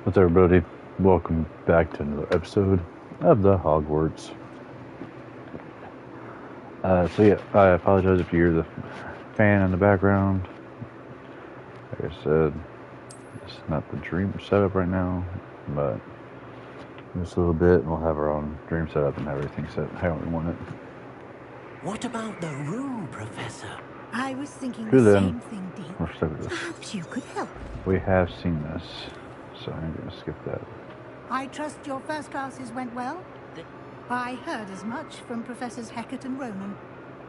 What's up, everybody? Welcome back to another episode of the Hogwarts. I apologize if you hear the fan in the background. Like I said, it's not the dream setup right now, but just a little bit, and we'll have our own dream setup and have everything set how we want it. What about the room, Professor? I was thinking the same thing, Dean. We're stuck with this. Perhaps you could help. We have seen this, so I'm going to skip that. I trust your first classes went well? I heard as much from Professors Hecat and Ronan.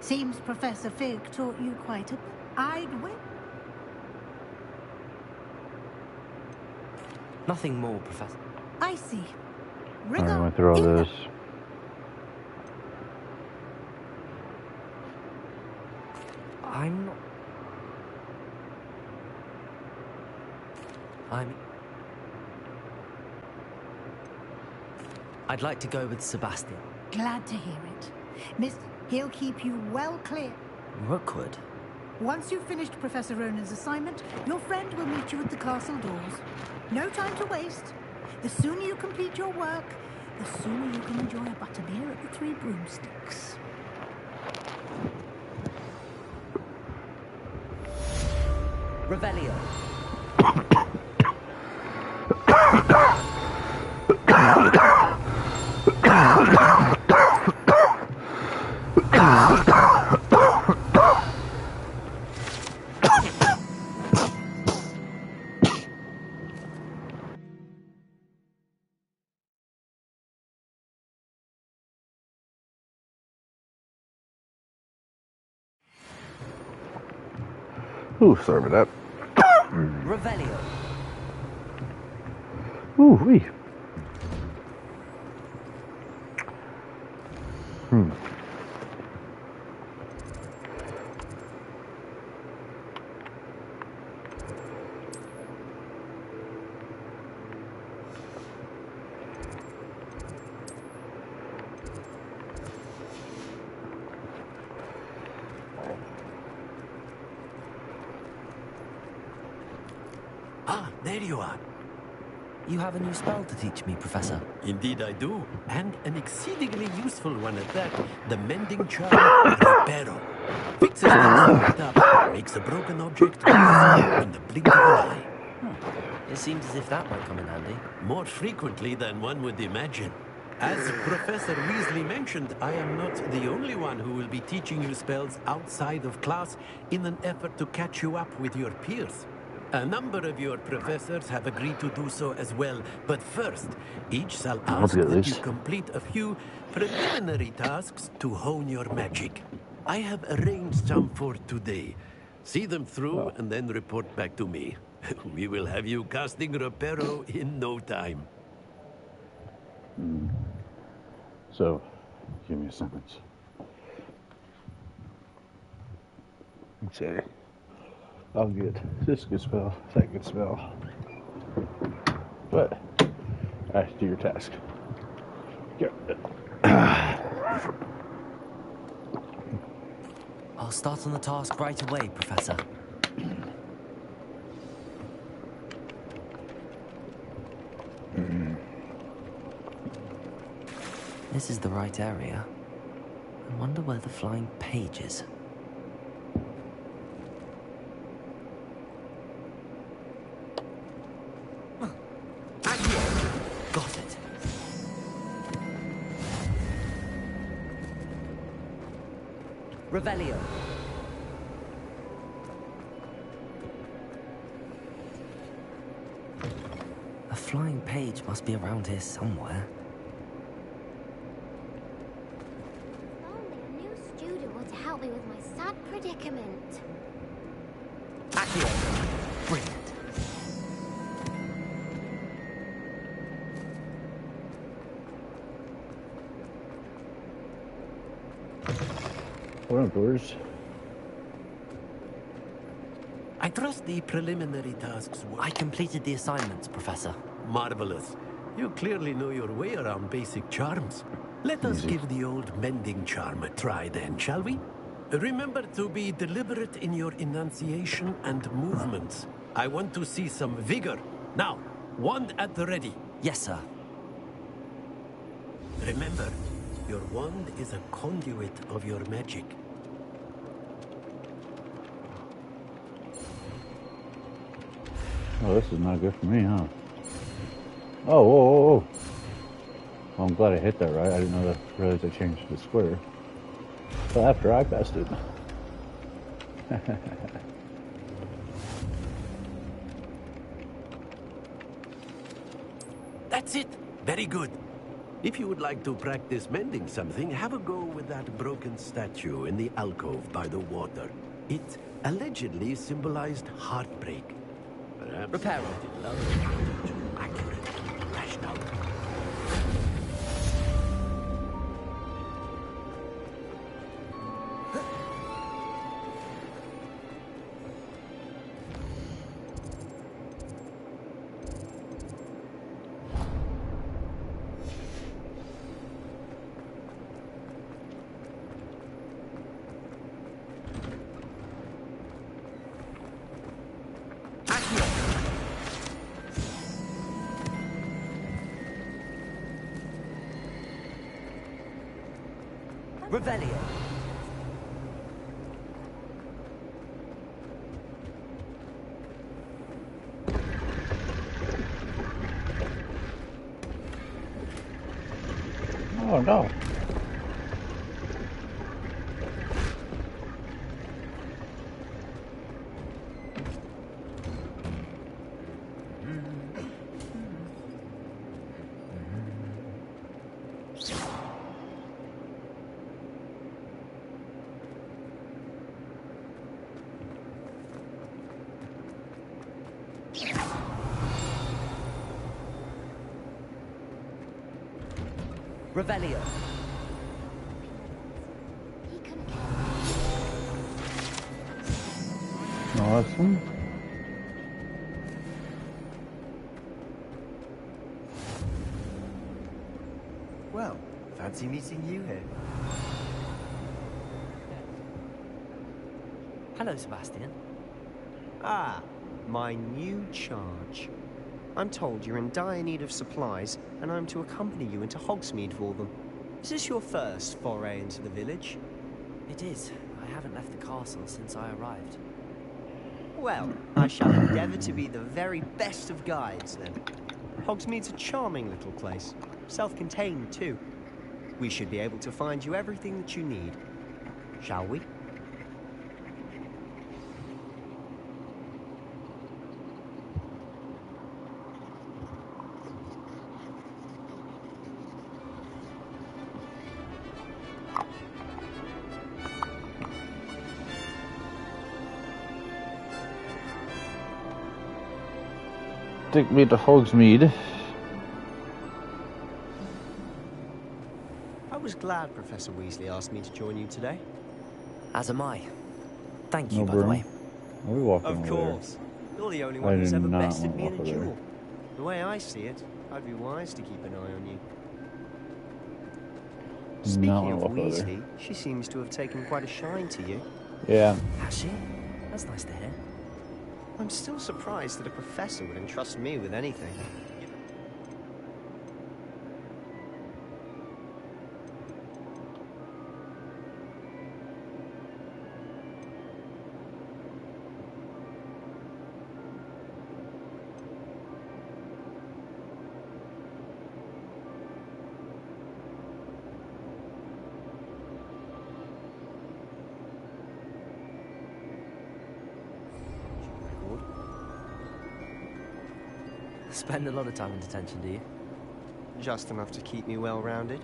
Seems Professor Fig taught you quite a bit. I'd win. Nothing more, Professor. I see. I went through all this. I'm not... I'd like to go with Sebastian. Glad to hear it. Miss, he'll keep you well clear. Rookwood? Once you've finished Professor Ronan's assignment, your friend will meet you at the castle doors. No time to waste. The sooner you complete your work, the sooner you can enjoy a butterbeer at the Three Broomsticks. Revelio. Ooh, sorry about that. Revelio. Ooh, wee. Ah, there you are. You have a new spell to teach me, Professor. Indeed I do, and an exceedingly useful one at that. The mending charm, Reparo. Fixes the right up, makes a broken object in the blink of an eye. It seems as if that might come in handy. More frequently than one would imagine. As Professor Weasley mentioned, I am not the only one who will be teaching you spells outside of class in an effort to catch you up with your peers. A number of your professors have agreed to do so as well, but first, each shall ask that you complete a few preliminary tasks to hone your magic. I have arranged some for today. See them through and then report back to me. We will have you casting Reparo in no time. So, give me a sentence. Okay. I'll get this good spell, that good spell. But I have to do your task. I'll start on the task right away, Professor. This is the right area. I wonder where the flying page is. Got it. Revelio. A flying page must be around here somewhere. Only a new student would help me with my sad predicament. Accio. Brilliant. What up, doors? I trust the preliminary tasks were... I completed the assignments, Professor. Marvelous. You clearly know your way around basic charms. Let us give the old mending charm a try then, shall we? Remember to be deliberate in your enunciation and movements. I want to see some vigor. Now, Wand at the ready. Yes, sir. Remember, your wand is a conduit of your magic. Oh, this is not good for me, huh? Oh, whoa, whoa, whoa. Well, I'm glad I hit that right. I didn't know that. Realize I changed the square. But after I passed it. That's it. Very good. If you would like to practice mending something, have a go with that broken statue in the alcove by the water. It allegedly symbolized heartbreak. Perhaps Repair it did love too accurately lashed out. Revelio. Oh, no. Revelio. He couldn't care. Awesome. Well, fancy meeting you here. Hello, Sebastian. Ah, my new charge. I'm told you're in dire need of supplies, and I'm to accompany you into Hogsmeade for them. Is this your first foray into the village? It is. I haven't left the castle since I arrived. Well, I shall endeavour to be the very best of guides, then. Hogsmeade's a charming little place. Self-contained, too. We should be able to find you everything that you need. Shall we? Take me to Hogsmeade. I was glad Professor Weasley asked me to join you today. As am I. Thank you, No by the broom. way. Are we walking Of over course. You're the only I one who's do ever not bested want me in a to walk over duel. The way I see it, I'd be wise to keep an eye on you. Not Speaking wanna of walk over there. Weasley, she seems to have taken quite a shine to you. Yeah. Has she? That's nice to hear. I'm still surprised that a professor would entrust me with anything. Spend a lot of time in detention, do you? Just enough to keep me well-rounded.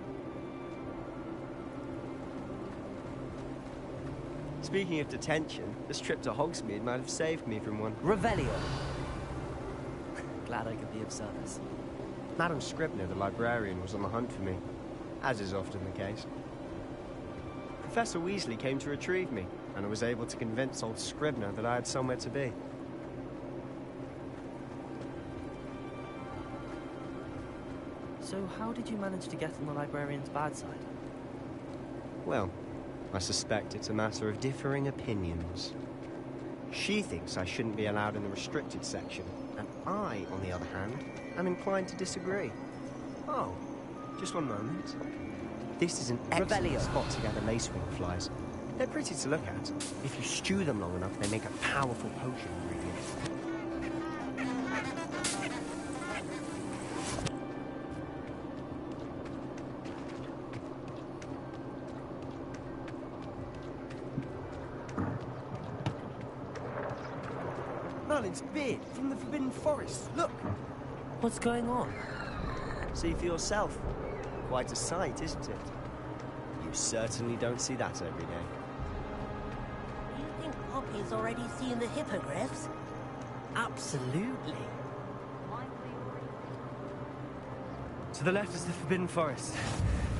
Speaking of detention, this trip to Hogsmeade might have saved me from one. Revelio. Glad I could be of service. Madam Scribner, the librarian, was on the hunt for me, as is often the case. Professor Weasley came to retrieve me, and I was able to convince old Scribner that I had somewhere to be. So how did you manage to get on the librarian's bad side? Well, I suspect it's a matter of differing opinions. She thinks I shouldn't be allowed in the restricted section, and I, on the other hand, I'm inclined to disagree. Oh, just one moment. This is an excellent spot to gather lacewing flies. They're pretty to look at. If you stew them long enough, they make a powerful potion ingredient. Merlin's beard from the Forbidden Forest. Look! What's going on? See for yourself. Quite a sight, isn't it? You certainly don't see that every day. You think Poppy's already seen the hippogriffs? Absolutely. To the left is the Forbidden Forest.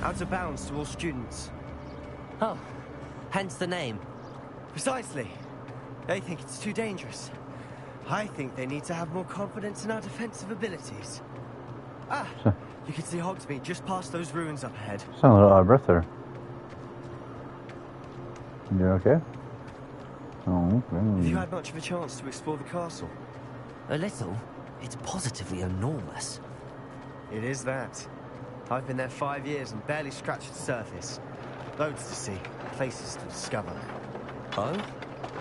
Out of bounds to all students. Oh, hence the name. Precisely. They think it's too dangerous. I think they need to have more confidence in our defensive abilities. Ah, you can see Hogsmeade just past those ruins up ahead. Sound a little out of breath there. You doing okay? Oh, Have you had much of a chance to explore the castle? A little. It's positively enormous. It is that. I've been there 5 years and barely scratched the surface. Loads to see, places to discover. Oh?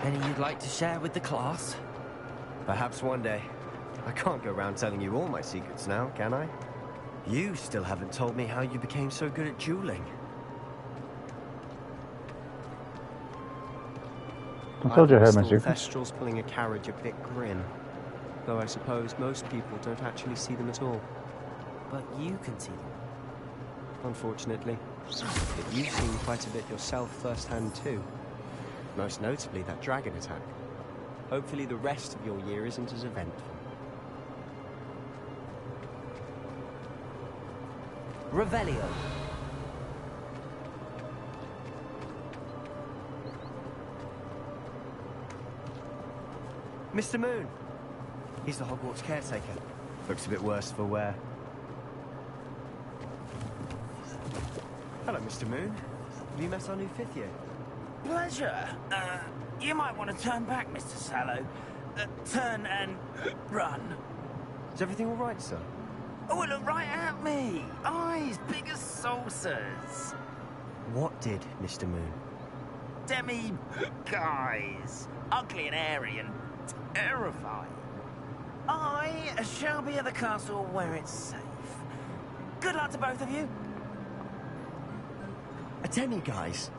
Any you'd like to share with the class? Perhaps one day. I can't go around telling you all my secrets now, can I? You still haven't told me how you became so good at dueling. I told you I had my always thought secrets. Thestrals pulling a carriage a bit grim. Though I suppose most people don't actually see them at all. But you can see them. Unfortunately. But you've seen quite a bit yourself firsthand too. Most notably that dragon attack. Hopefully the rest of your year isn't as eventful. Revelio. Mr. Moon! He's the Hogwarts caretaker. Looks a bit worse for wear. Hello, Mr. Moon. Have you met our new 5th year? Pleasure. You might want to turn back, Mr. Sallow. Turn and run. Is everything all right, sir? Oh, look right at me. Eyes big as saucers. What did Mr. Moon? Guys. Ugly and airy and terrifying. I shall be at the castle where it's safe. Good luck to both of you. A demi-guise?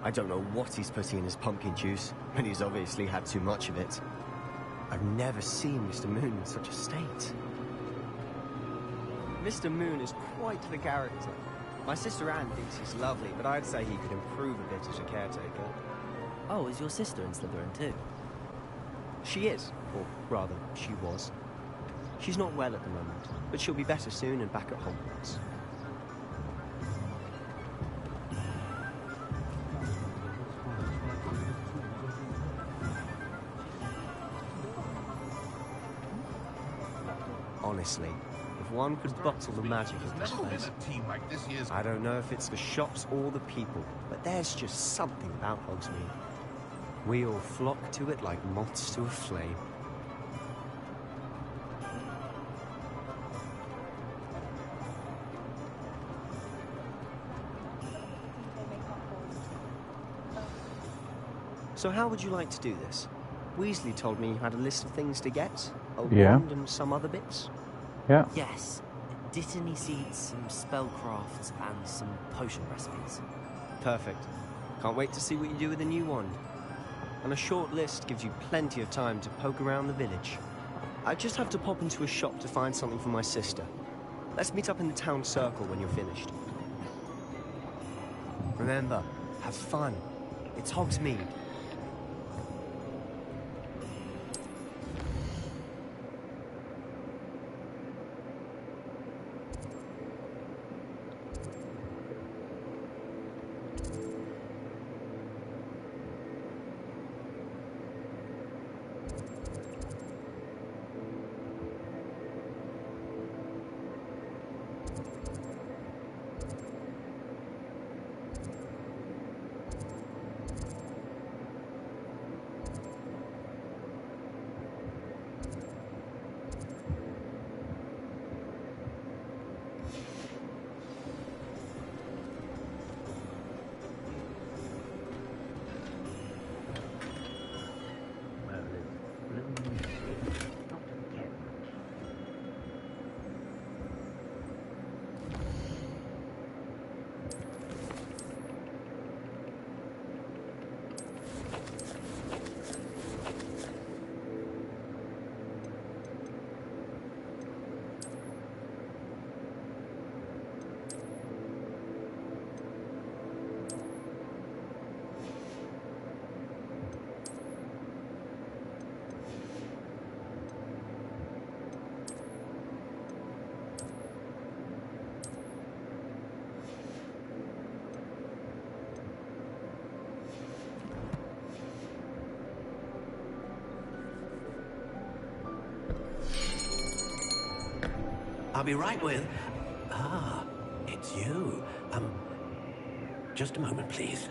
I don't know what he's putting in his pumpkin juice, and he's obviously had too much of it. I've never seen Mr. Moon in such a state. Mr. Moon is quite the character. My sister Anne thinks he's lovely, but I'd say he could improve a bit as a caretaker. Oh, is your sister in Slytherin too? She is, or rather, she was. She's not well at the moment, but she'll be better soon and back at Hogwarts. Honestly, if one could bottle the magic of this place, I don't know if it's the shops or the people, but there's just something about Hogsmeade. We all flock to it like moths to a flame. So how would you like to do this? Weasley told me you had a list of things to get. A wand and some other bits. Yeah. Yes. Dittany seeds, some spellcrafts, and some potion recipes. Perfect. Can't wait to see what you do with the new wand. And a short list gives you plenty of time to poke around the village. I just have to pop into a shop to find something for my sister. Let's meet up in the town circle when you're finished. Remember, have fun. It's Hogsmeade. I'll be right with... Ah, it's you. Just a moment, please.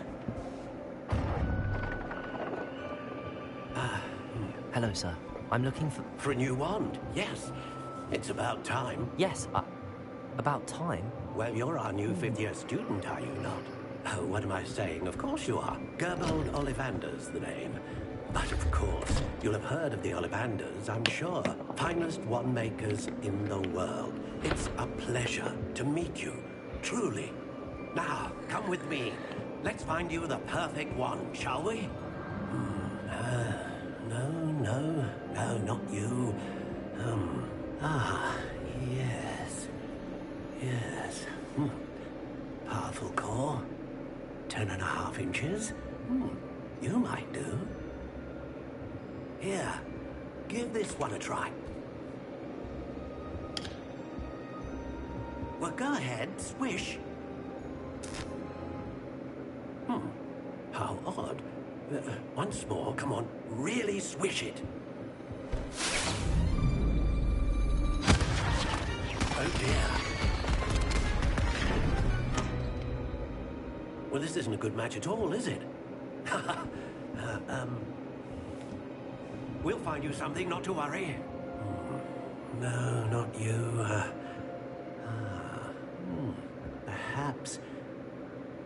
Hello, sir. I'm looking for... For a new wand, yes. It's about time. Yes, about time? Well, you're our new fifth-year student, are you not? Oh, what am I saying? Of course you are. Gerbold Ollivander's the name. But of course, you'll have heard of the Ollivanders, I'm sure. Finest wand makers in the world. It's a pleasure to meet you, truly. Now, come with me. Let's find you the perfect wand, shall we? No, not you. Yes. Powerful core. 10.5 inches. You might do. Here, give this one a try. Well, go ahead, swish. How odd. Once more, come on, really swish it. Oh dear. Well, this isn't a good match at all, is it? We'll find you something, not to worry. No, not you. Perhaps.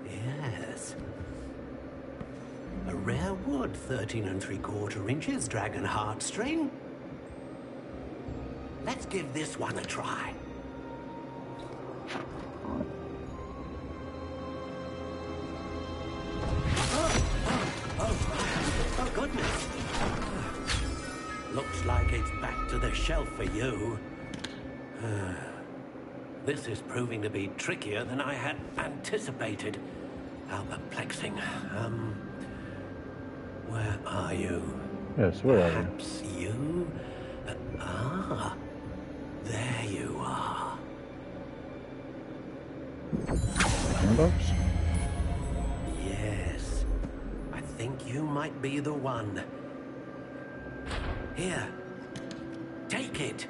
Yes. A rare wood, 13 3/4 inches, dragon heartstring. Let's give this one a try. Oh, goodness. Looks like it's back to the shelf for you. This is proving to be trickier than I had anticipated. How perplexing. Where are you? Yes, where are you? Perhaps you? There you are. Sandbox? Yes. I think you might be the one. Here. Take it.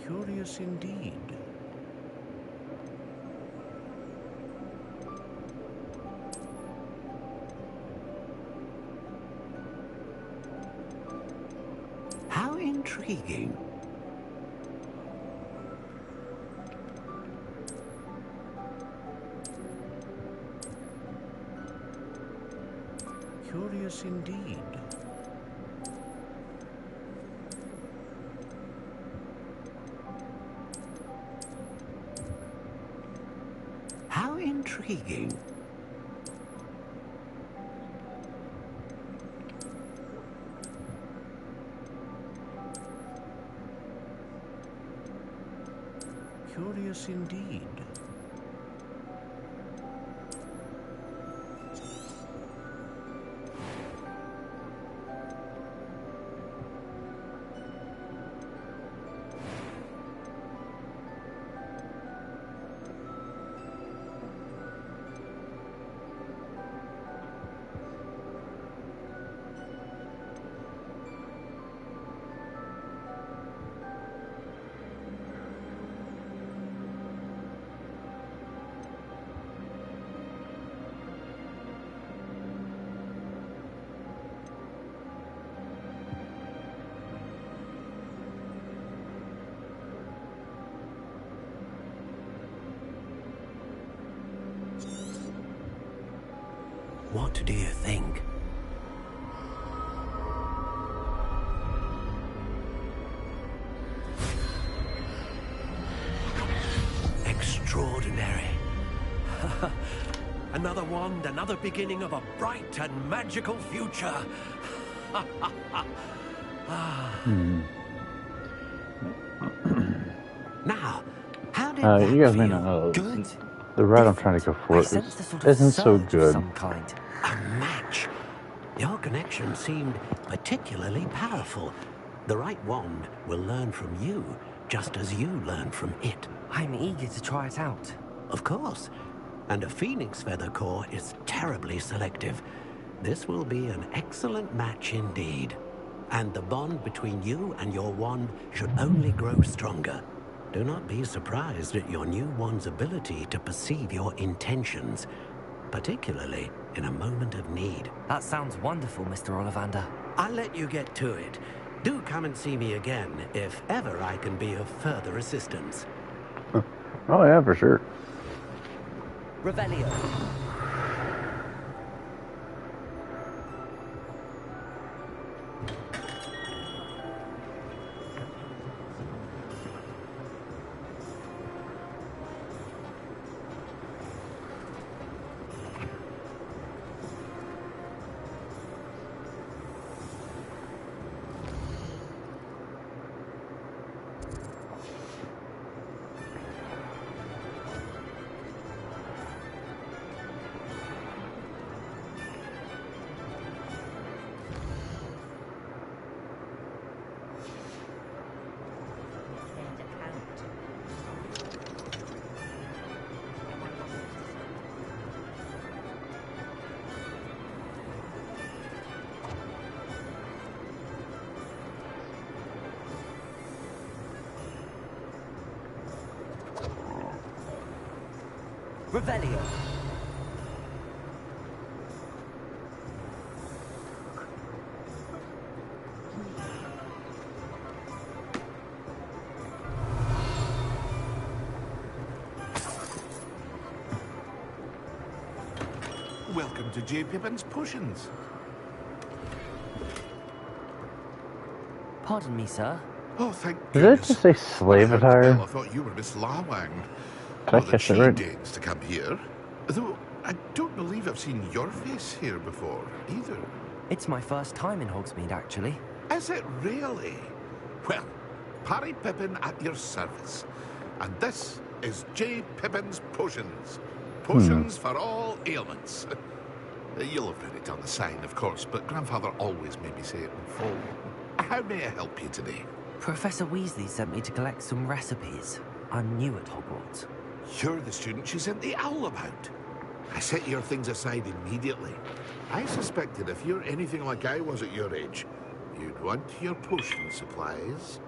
Curious indeed. How intriguing. Curious indeed. How intriguing. Curious indeed. What do you think? Extraordinary. Another wand, another beginning of a bright and magical future. Now, how did that you guys may feel? not know. Good. The route I'm trying to go for I sensed a sort of isn't so surge of good. some kind. A match. Your connection seemed particularly powerful. The right wand will learn from you, just as you learn from it. I'm eager to try it out. Of course. and a phoenix feather core is terribly selective. This will be an excellent match indeed. And the bond between you and your wand should only grow stronger. Do not be surprised at your new wand's ability to perceive your intentions, particularly in a moment of need. That sounds wonderful, Mr. Ollivander. I'll let you get to it. Do come and see me again if ever I can be of further assistance. Oh yeah, for sure. Revelio. Revelio. Welcome to J. Pippin's Potions. Pardon me, sir. Oh, thank Did it goodness. just say slave When I heard the attire? bell, I thought you were Miss Lawang. Did I Not that catch she that right? deigns to come here. Though I don't believe I've seen your face here before, either. It's my first time in Hogsmeade, actually. Is it really? Well, Parry Pippin at your service. And this is J. Pippin's Potions. Potions for all ailments. You'll have read it on the sign, of course, but Grandfather always made me say it in full. How may I help you today? Professor Weasley sent me to collect some recipes. I'm new at Hogwarts. You're the student she sent the owl about. I set your things aside immediately. I suspected if you're anything like I was at your age, you'd want your potion supplies.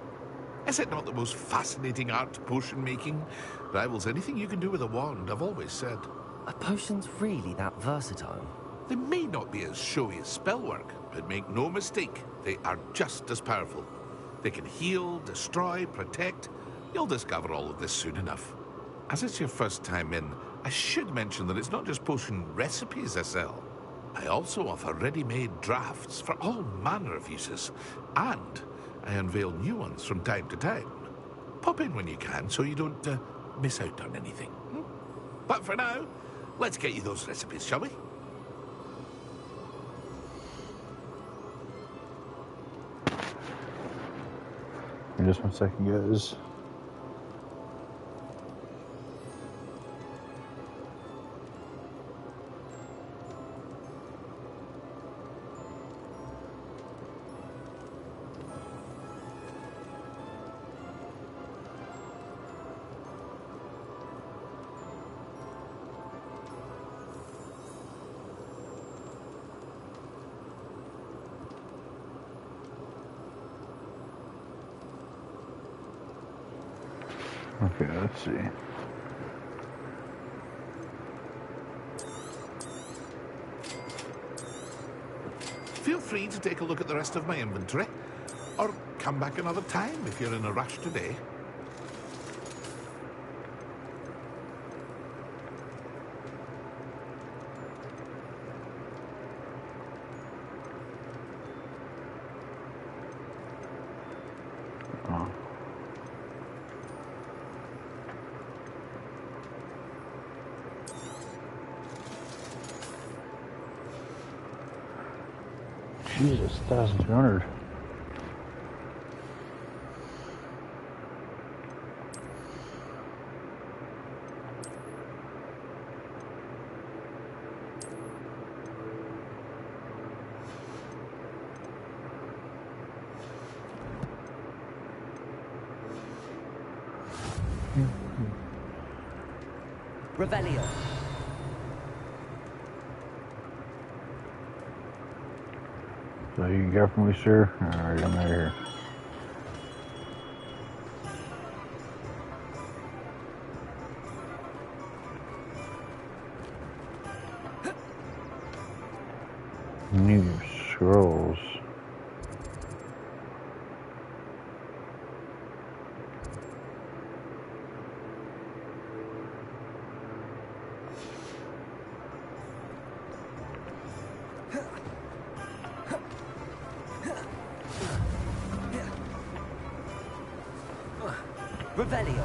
Is it not the most fascinating art, potion making? Rivals anything you can do with a wand, I've always said. Are potions really that versatile? They may not be as showy as spellwork, but make no mistake, they are just as powerful. They can heal, destroy, protect. You'll discover all of this soon enough. As it's your first time in, I should mention that it's not just potion recipes I sell. I also offer ready-made drafts for all manner of uses, and I unveil new ones from time to time. Pop in when you can so you don't miss out on anything. But for now, let's get you those recipes, shall we? Just 1 second, guys. Okay, let's see. Feel free to take a look at the rest of my inventory, or come back another time if you're in a rush today. Oh. Jesus, 1,200. Revelio. So you can go from me, sir. Alright, I'm out of here. New scrolls. Revelio.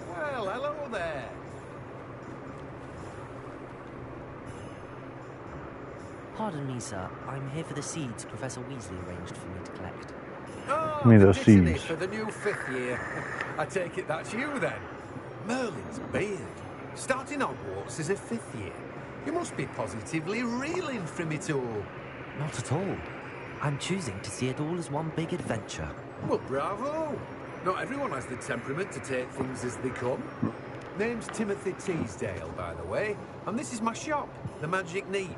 Well, hello there. Pardon me, sir. I'm here for the seeds Professor Weasley arranged for me to collect. Oh, Give me those Dittany seeds. for the new 5th year. I take it that's you then. Merlin's beard. Starting Hogwarts as a 5th year. You must be positively reeling from it all. Not at all. I'm choosing to see it all as one big adventure. Well, bravo. Not everyone has the temperament to take things as they come. Name's Timothy Teasdale, by the way, and this is my shop, the Magic Neep.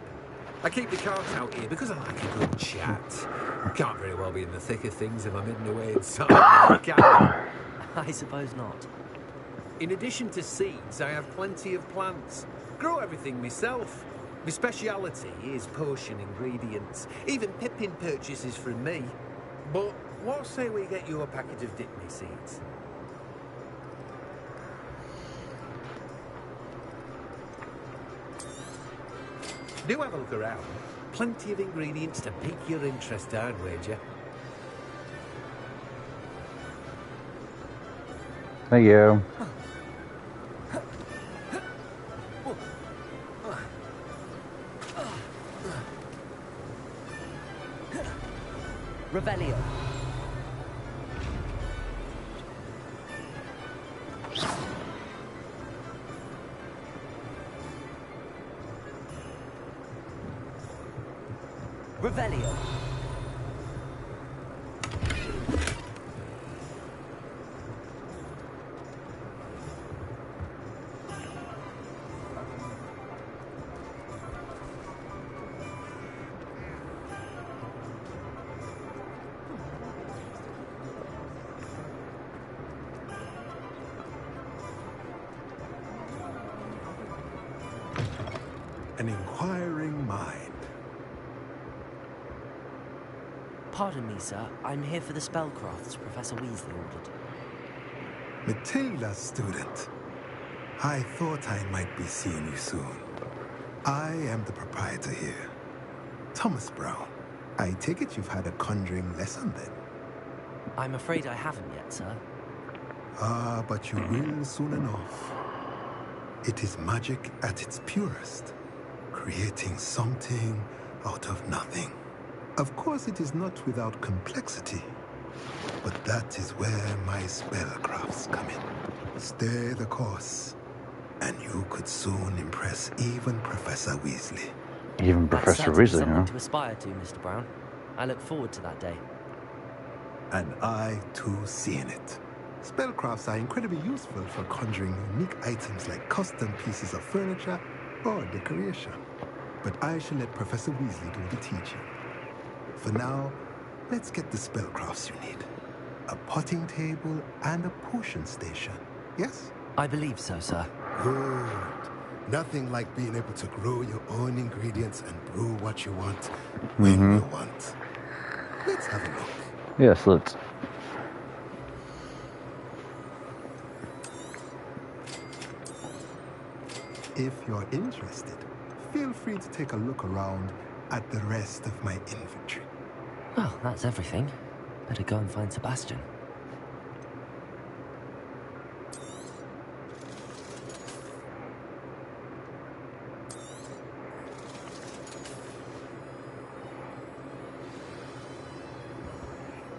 I keep the carts out here because I like a good chat. Can't very well be in the thick of things if I'm hidden away inside my cabin. I suppose not. In addition to seeds, I have plenty of plants. Grow everything myself. My speciality is potion ingredients. Even Pippin purchases from me. But what say we get you a packet of Dittany seeds? Do have a look around. Plenty of ingredients to pique your interest, I'd wager. Thank you. Revelio. Revelio. An inquiring mind. Pardon me, sir. I'm here for the spellcrafts Professor Weasley ordered. Matilda's student. I thought I might be seeing you soon. I am the proprietor here. Thomas Brown. I take it you've had a conjuring lesson then? I'm afraid I haven't yet, sir. Ah, but you will soon enough. It is magic at its purest, creating something out of nothing. Of course, it is not without complexity, but that is where my spellcrafts come in. Stay the course, and you could soon impress even Professor Weasley. Even That's Professor certainly Weasley, something huh? to aspire to, Mr. Brown. I look forward to that day. And I, too, seeing it. Spellcrafts are incredibly useful for conjuring unique items like custom pieces of furniture or decoration. But I shall let Professor Weasley do the teaching. For now, let's get the spellcrafts you need. A potting table and a potion station, yes? I believe so, sir. Good. Nothing like being able to grow your own ingredients and brew what you want when you want. Let's have a look. Yes, let's. If you're interested, feel free to take a look around at the rest of my inventory. Well, that's everything. Better go and find Sebastian.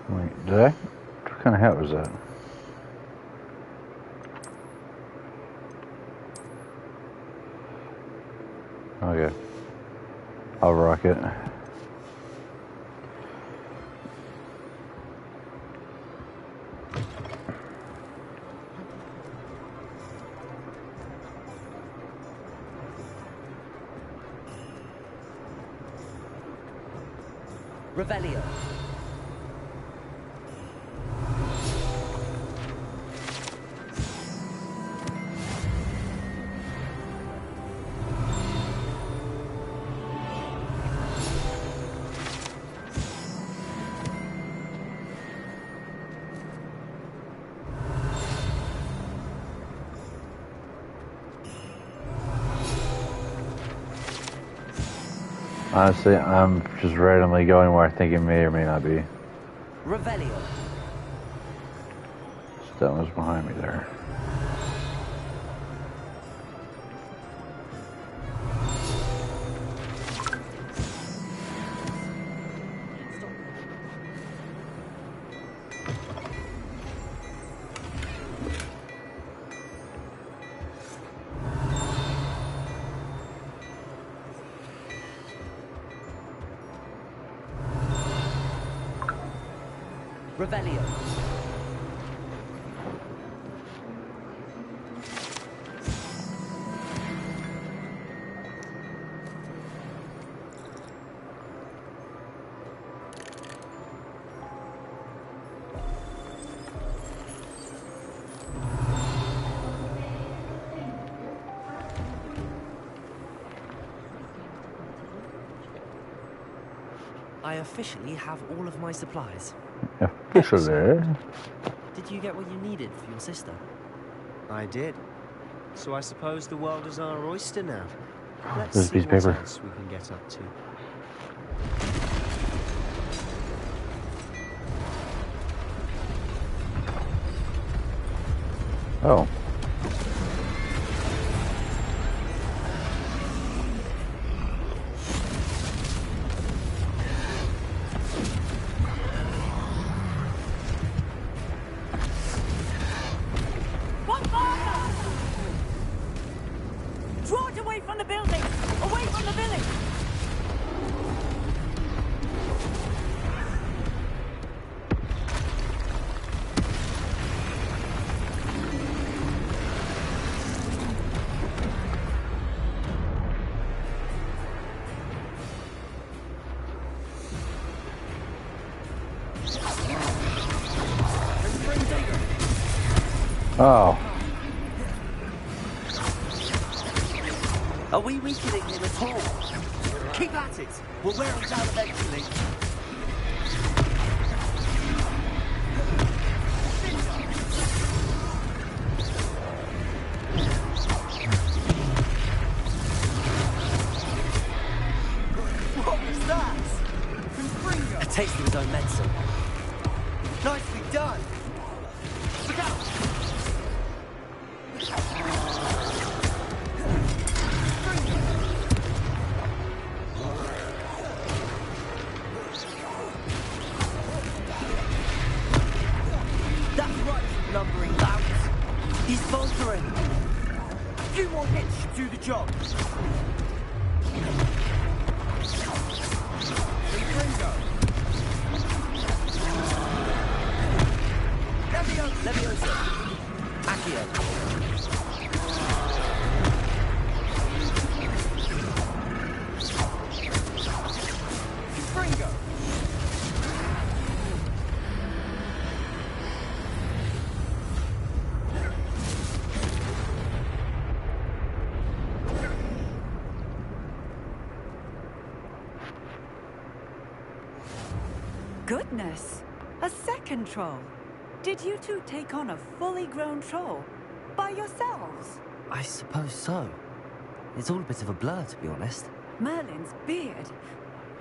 Wait, did I? What kind of hat was that? Okay. I'll rock it. Revelio. Honestly, I'm just randomly going where I think it may or may not be. Revelio. That was behind me there. Revelio. I officially have all of my supplies. Officially. Did you get what you needed for your sister? I did. So I suppose the world is our oyster now. Let's There's a see piece of what paper. else we can get up to. Oh. One fire! Draw it away from the building! Away from the village! Oh. Are we weakening him at all? Keep at it! We'll wear him down eventually. What was that? A taste of his own medicine. Nicely done! Look out! That's right, lumbering louts. He's faltering. A few more hits should do the job. Leviosa. Accio. Fringo. Goodness! A second troll! Did you two take on a fully grown troll? By yourselves? I suppose so. It's all a bit of a blur, to be honest. Merlin's beard.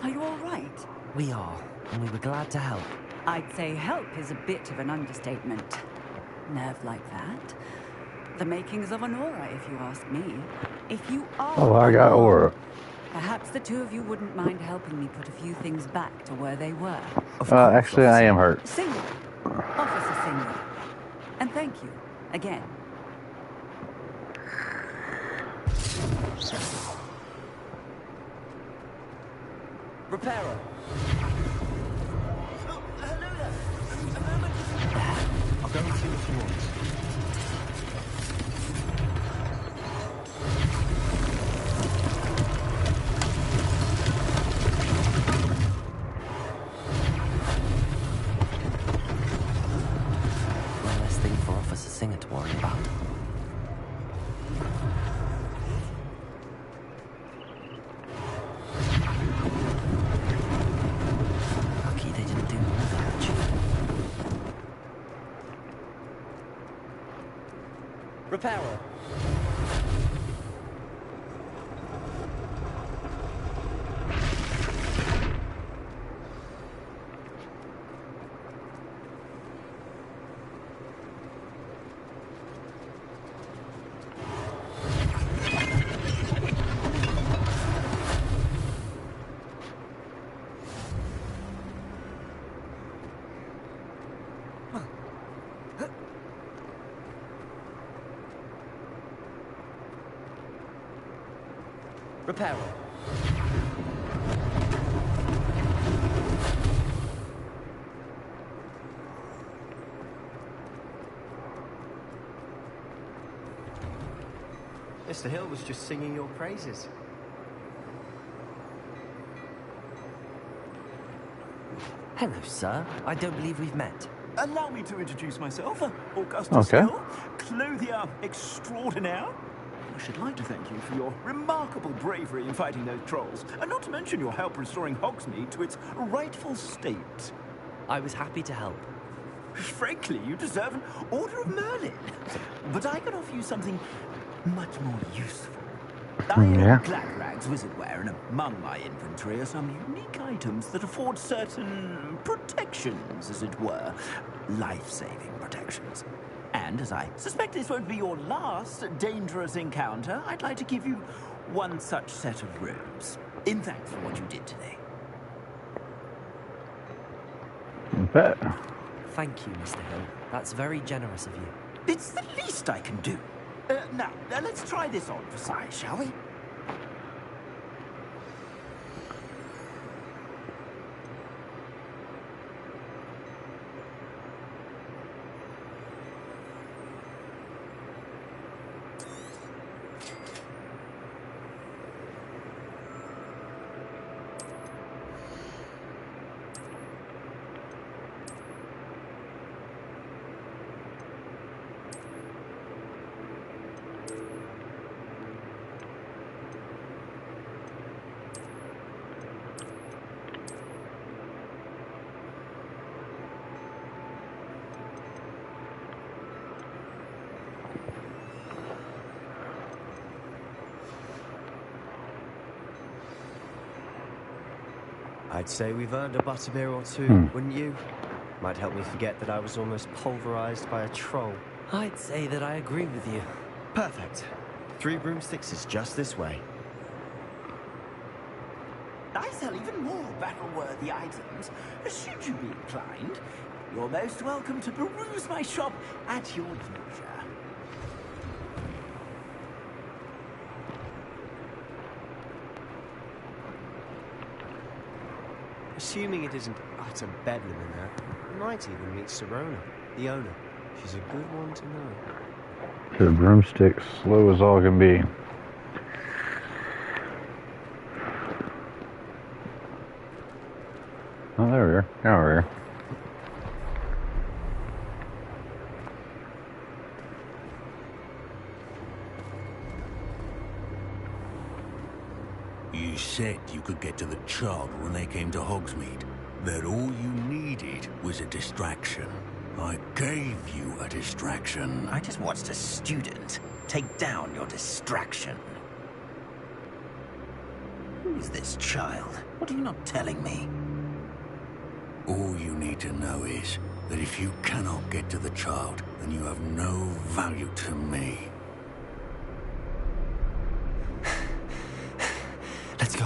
Are you all right? We are, and we were glad to help. I'd say help is a bit of an understatement. Nerve like that. The makings of an aura, if you ask me. If you are... Oh, I got aura. Perhaps the two of you wouldn't mind helping me put a few things back to where they were. Actually, I am hurt. Single. Officer Single. And thank you. Again. Reparo. Hello there. A moment. I'll go and see what you want. singer to worry about. Lucky they didn't do more damage. Reparo. Reparo. Mr. Hill was just singing your praises. Hello, sir. I don't believe we've met. Allow me to introduce myself, Augustus Hill, clothier extraordinaire. I should like to thank you for your remarkable bravery in fighting those trolls, and not to mention your help restoring Hogsmeade to its rightful state. I was happy to help. Frankly, you deserve an Order of Merlin. But I can offer you something much more useful. I own Glad-Rags Wizardwear, and among my inventory are some unique items that afford certain protections, as it were. Life-saving protections. And as I suspect this won't be your last dangerous encounter, I'd like to give you one such set of robes, in thanks for what you did today. Bet. Thank you, Mr. Hill. That's very generous of you. It's the least I can do. Now, let's try this on for size, shall we? I'd say we've earned a butterbeer or two, wouldn't you? Might help me forget that I was almost pulverized by a troll. I'd say that I agree with you. Perfect. 3 broomsticks is just this way. I sell even more battle-worthy items. Should you be inclined, you're most welcome to peruse my shop at your leisure. Assuming it isn't utter bedlam in there, you might even meet Sirona, the owner. She's a good one to know. The broomstick, slow as all can be. Oh, there we are. Now we're here. You said you could get to the child when they came to Hogsmeade. That all you needed was a distraction. I gave you a distraction. I just watched a student take down your distraction. Who is this child? What are you not telling me? All you need to know is that if you cannot get to the child, then you have no value to me. Let's go.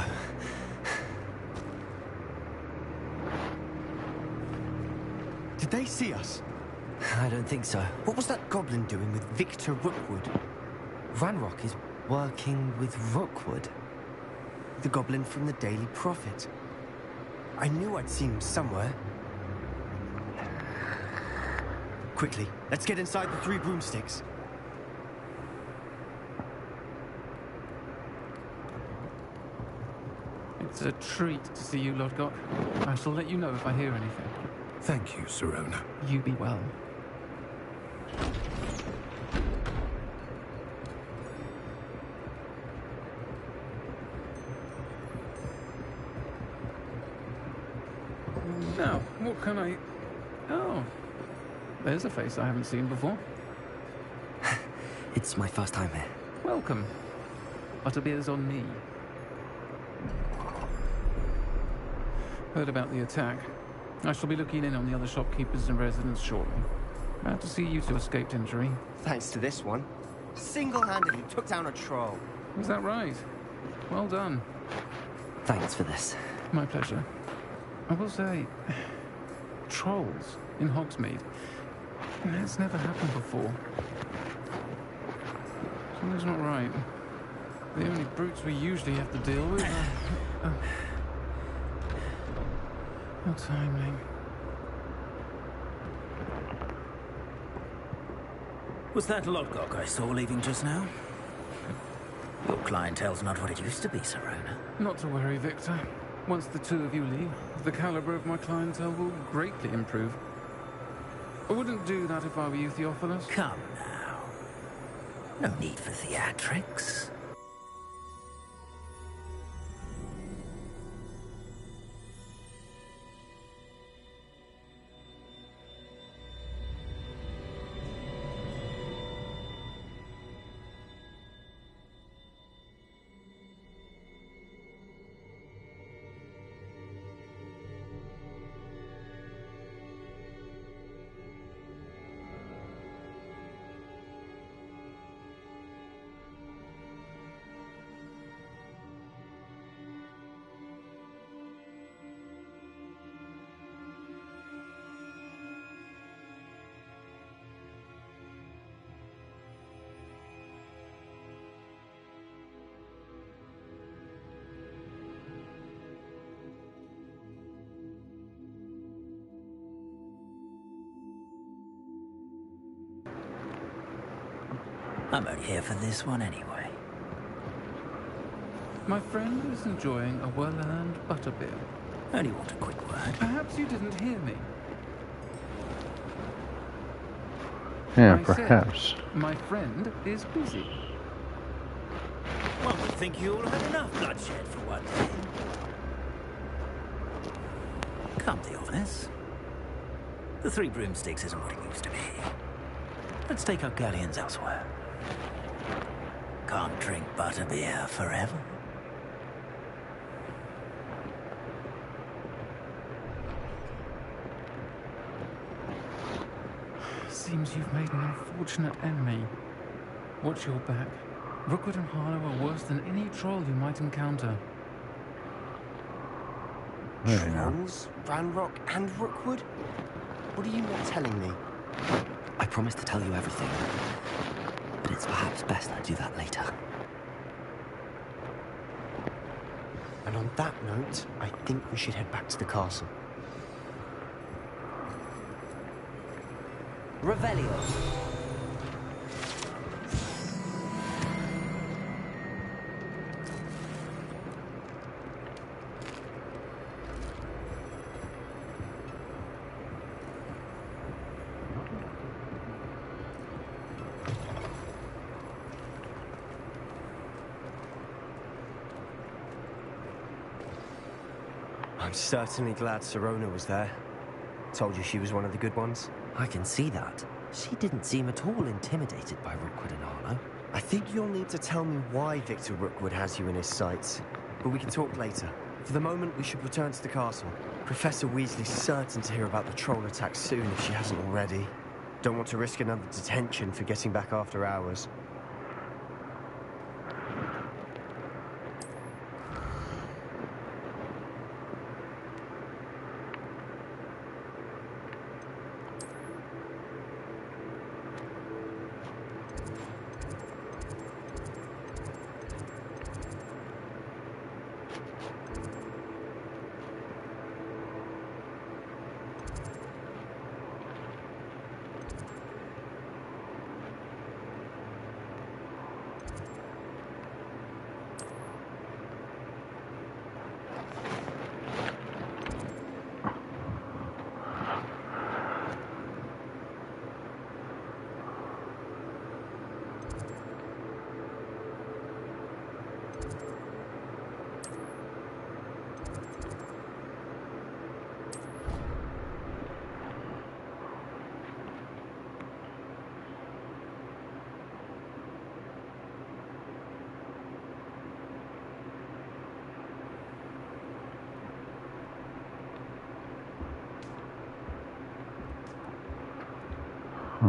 Did they see us? I don't think so. What was that goblin doing with Victor Rookwood? Ranrock is working with Rookwood. The goblin from the Daily Prophet. I knew I'd seen him somewhere. Quickly, let's get inside the 3 broomsticks. It's a treat to see you, Lodgok. I shall let you know if I hear anything. Thank you, Sirona. You be well. What can I... Oh, there's a face I haven't seen before. It's my first time here. Welcome. Butterbeer's on me. Heard about the attack. I shall be looking in on the other shopkeepers and residents shortly. Glad to see you two escaped injury. Thanks to this one. Single-handedly took down a troll. Was that right? Well done. Thanks for this. My pleasure. I will say, trolls in Hogsmeade. That's never happened before. Something's not right. The only brutes we usually have to deal with are... How timely. Was that Lodgok I saw leaving just now? Your clientele's not what it used to be, Serona. Not to worry, Victor. Once the two of you leave, the caliber of my clientele will greatly improve. I wouldn't do that if I were you, Theophilus. Come now. No need for theatrics. I'm only here for this one anyway. My friend is enjoying a well-earned butterbeer. Only want a quick word. Perhaps you didn't hear me. Yeah, I perhaps. said, my friend is busy. One would think you all had enough bloodshed for one day. Come, Theophilus. The Three Broomsticks isn't what it used to be. Let's take our galleons elsewhere. Can't drink butterbeer forever. Seems you've made an unfortunate enemy. Watch your back. Rookwood and Harlow are worse than any troll you might encounter. Trolls, Ranrock, and Rookwood? What are you not telling me? I promise to tell you everything, but it's perhaps best I do that later. And on that note, I think we should head back to the castle. Revelio. I'm certainly glad Serona was there. Told you she was one of the good ones. I can see that. She didn't seem at all intimidated by Rookwood and Harlow. I think you'll need to tell me why Victor Rookwood has you in his sights. But we can talk later. For the moment, we should return to the castle. Professor Weasley's certain to hear about the troll attack soon if she hasn't already. Don't want to risk another detention for getting back after hours.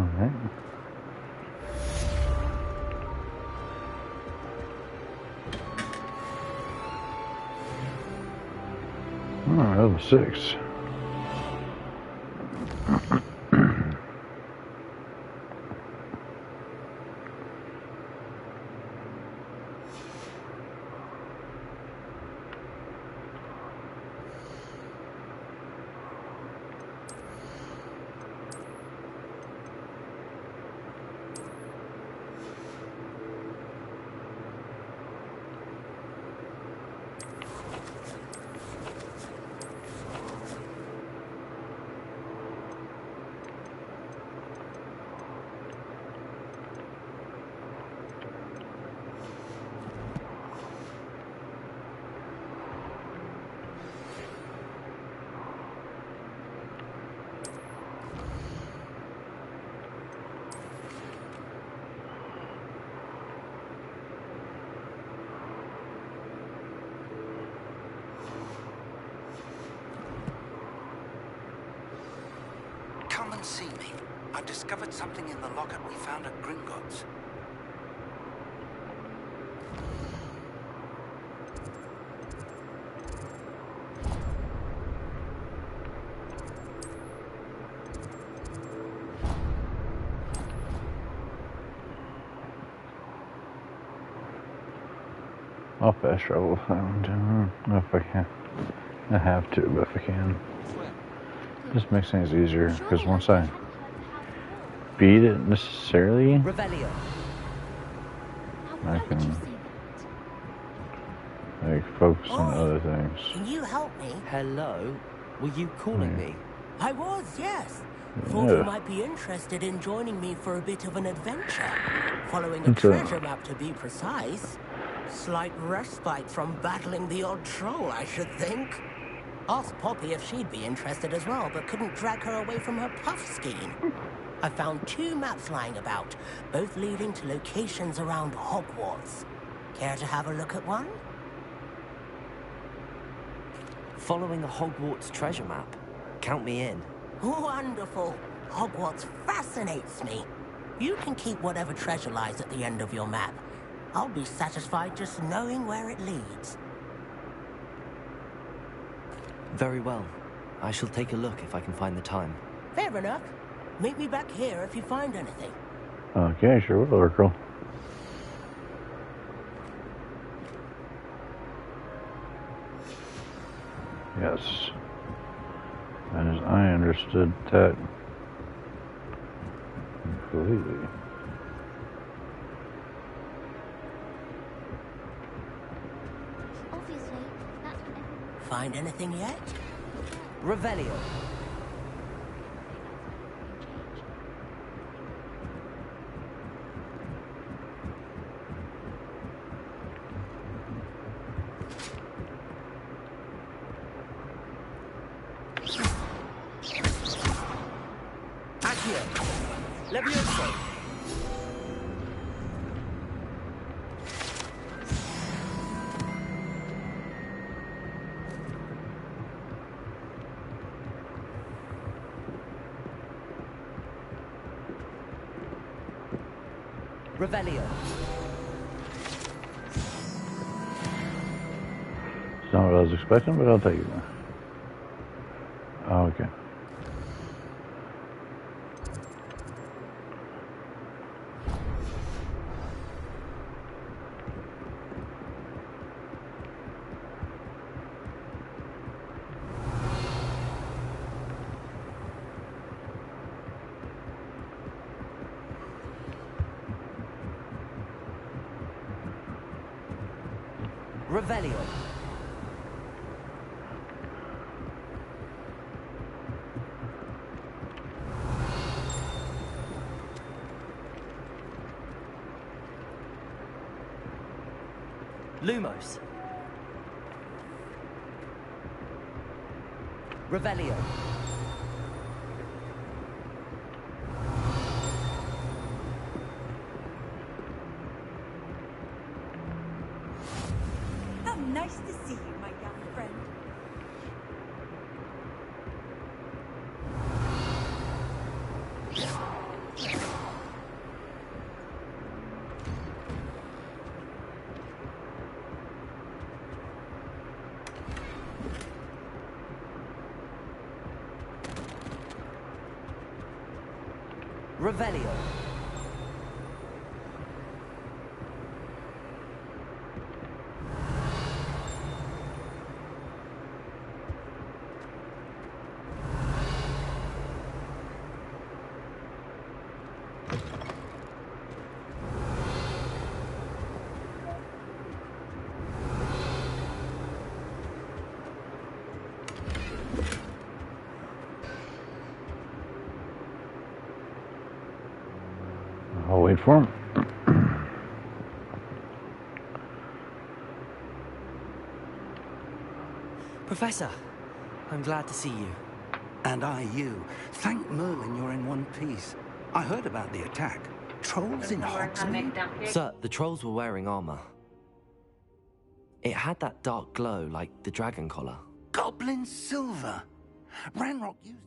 Alright. Alright, level 6. Come and see me. I've discovered something in the locket we found at Gringotts. I'll fast travel if I want to. If I can. I have to, but if I can. This makes things easier, because once I beat it necessarily, I can like focus on other things. Can you help me? Hello? Were you calling me? I was, yes. Thought you might be interested in joining me for a bit of an adventure. Following a treasure map, to be precise. Slight respite from battling the odd troll, I should think. Asked Poppy if she'd be interested as well, but couldn't drag her away from her puff scheme. I found 2 maps lying about, both leading to locations around Hogwarts. Care to have a look at one? Following the Hogwarts treasure map. Count me in. Wonderful. Hogwarts fascinates me. You can keep whatever treasure lies at the end of your map. I'll be satisfied just knowing where it leads. Very well. I shall take a look if I can find the time. Fair enough. Meet me back here if you find anything. Okay, sure will, Oracle. Yes. And as I understood that completely. Obviously, that's what everyone... Find anything yet? Revelio. Levioso! Revelio. It's not what I was expecting, but I'll take it. Oh, okay. Revelio. Lumos. Revelio. How nice to see you, my young friend. Revelio. I'll wait for him. Professor, I'm glad to see you. And I you. Thank Merlin you're in one piece. I heard about the attack. Trolls in Hogsmeade? Sir, the trolls were wearing armor. It had that dark glow like the dragon collar. Goblin silver. Ranrock used it.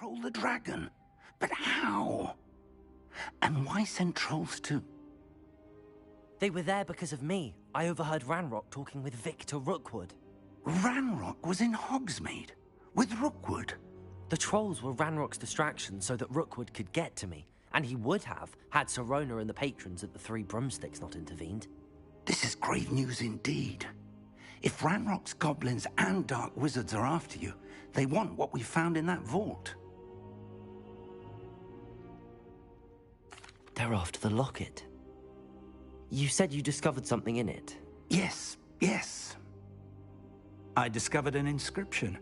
Control the dragon. But how? And why send trolls too? They were there because of me. I overheard Ranrock talking with Victor Rookwood. Ranrock was in Hogsmeade? With Rookwood? The trolls were Ranrock's distraction so that Rookwood could get to me. And he would have, had Sirona and the patrons at the Three Broomsticks not intervened. This is grave news indeed. If Ranrock's goblins and dark wizards are after you, they want what we found in that vault. They're after the locket. You said you discovered something in it. Yes. I discovered an inscription.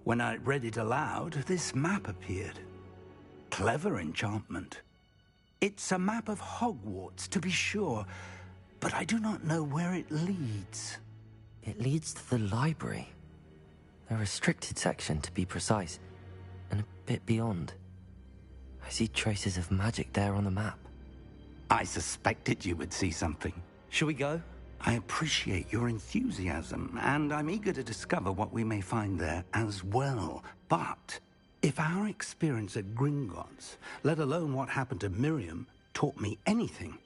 When I read it aloud, this map appeared. Clever enchantment. It's a map of Hogwarts, to be sure, but I do not know where it leads. It leads to the library. A restricted section, to be precise, and a bit beyond. I see traces of magic there on the map. I suspected you would see something. Shall we go? I appreciate your enthusiasm, and I'm eager to discover what we may find there as well. But if our experience at Gringotts, let alone what happened to Miriam, taught me anything,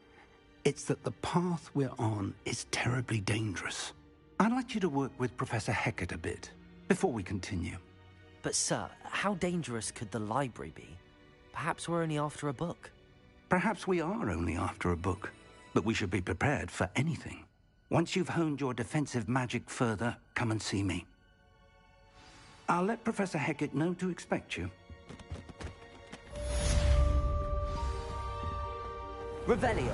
it's that the path we're on is terribly dangerous. I'd like you to work with Professor Hecat a bit before we continue. But sir, how dangerous could the library be? Perhaps we're only after a book. Perhaps we are only after a book, but we should be prepared for anything. Once you've honed your defensive magic further, come and see me. I'll let Professor Hecat know to expect you. Revelio.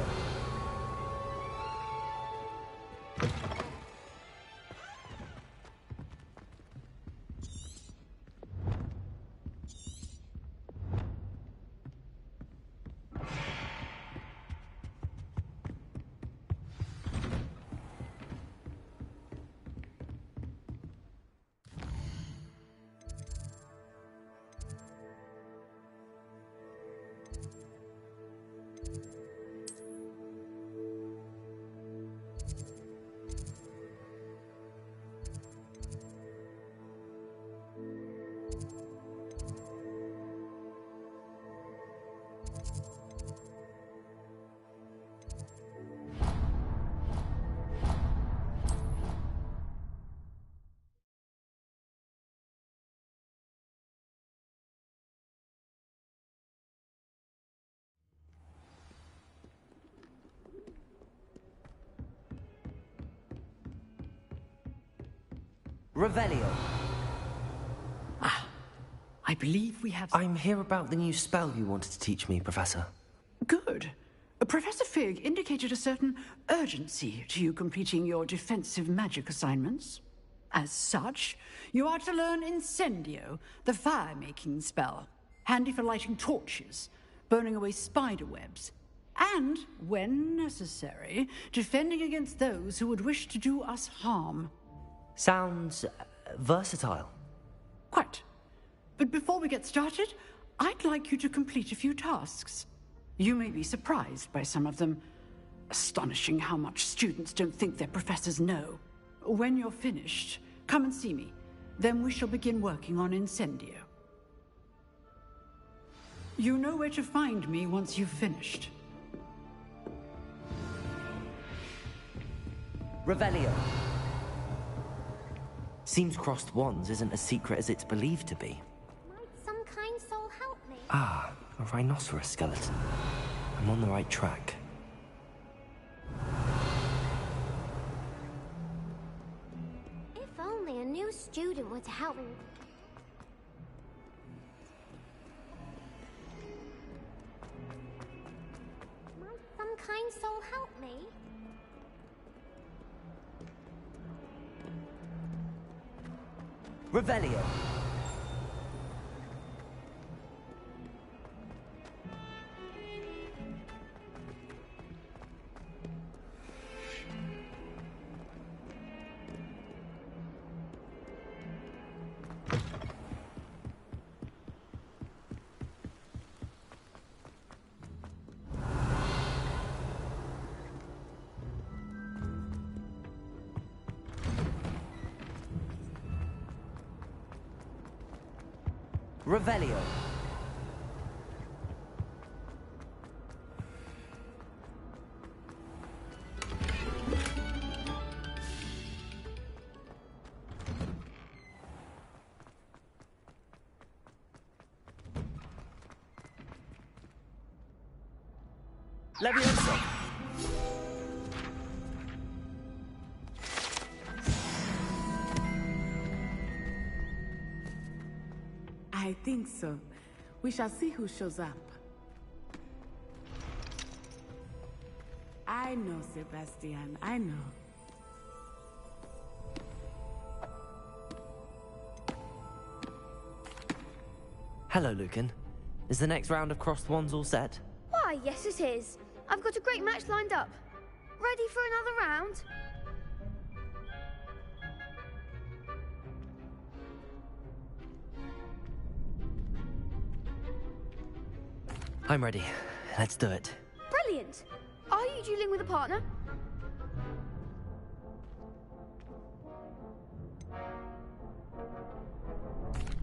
Revelio. I believe we have... I'm here about the new spell you wanted to teach me, Professor. Good. Professor Fig indicated a certain urgency to you completing your defensive magic assignments. As such, you are to learn Incendio, the fire-making spell, handy for lighting torches, burning away spider webs, and, when necessary, defending against those who would wish to do us harm. Sounds versatile. Quite. But before we get started, I'd like you to complete a few tasks. You may be surprised by some of them. Astonishing how much students don't think their professors know. When you're finished, come and see me. Then we shall begin working on Incendio. You know where to find me once you've finished. Revelio. Seems crossed wands isn't as secret as it's believed to be. Might some kind soul help me? Ah, a rhinoceros skeleton. I'm on the right track. If only a new student were to help me. Might some kind soul help me? Revelio. Revelio. Levioso. I think so. We shall see who shows up. I know, Sebastian. I know. Hello, Lucan. Is the next round of crossed wands all set? Why, yes it is. I've got a great match lined up. Ready for another round? I'm ready. Let's do it. Brilliant. Are you dueling with a partner?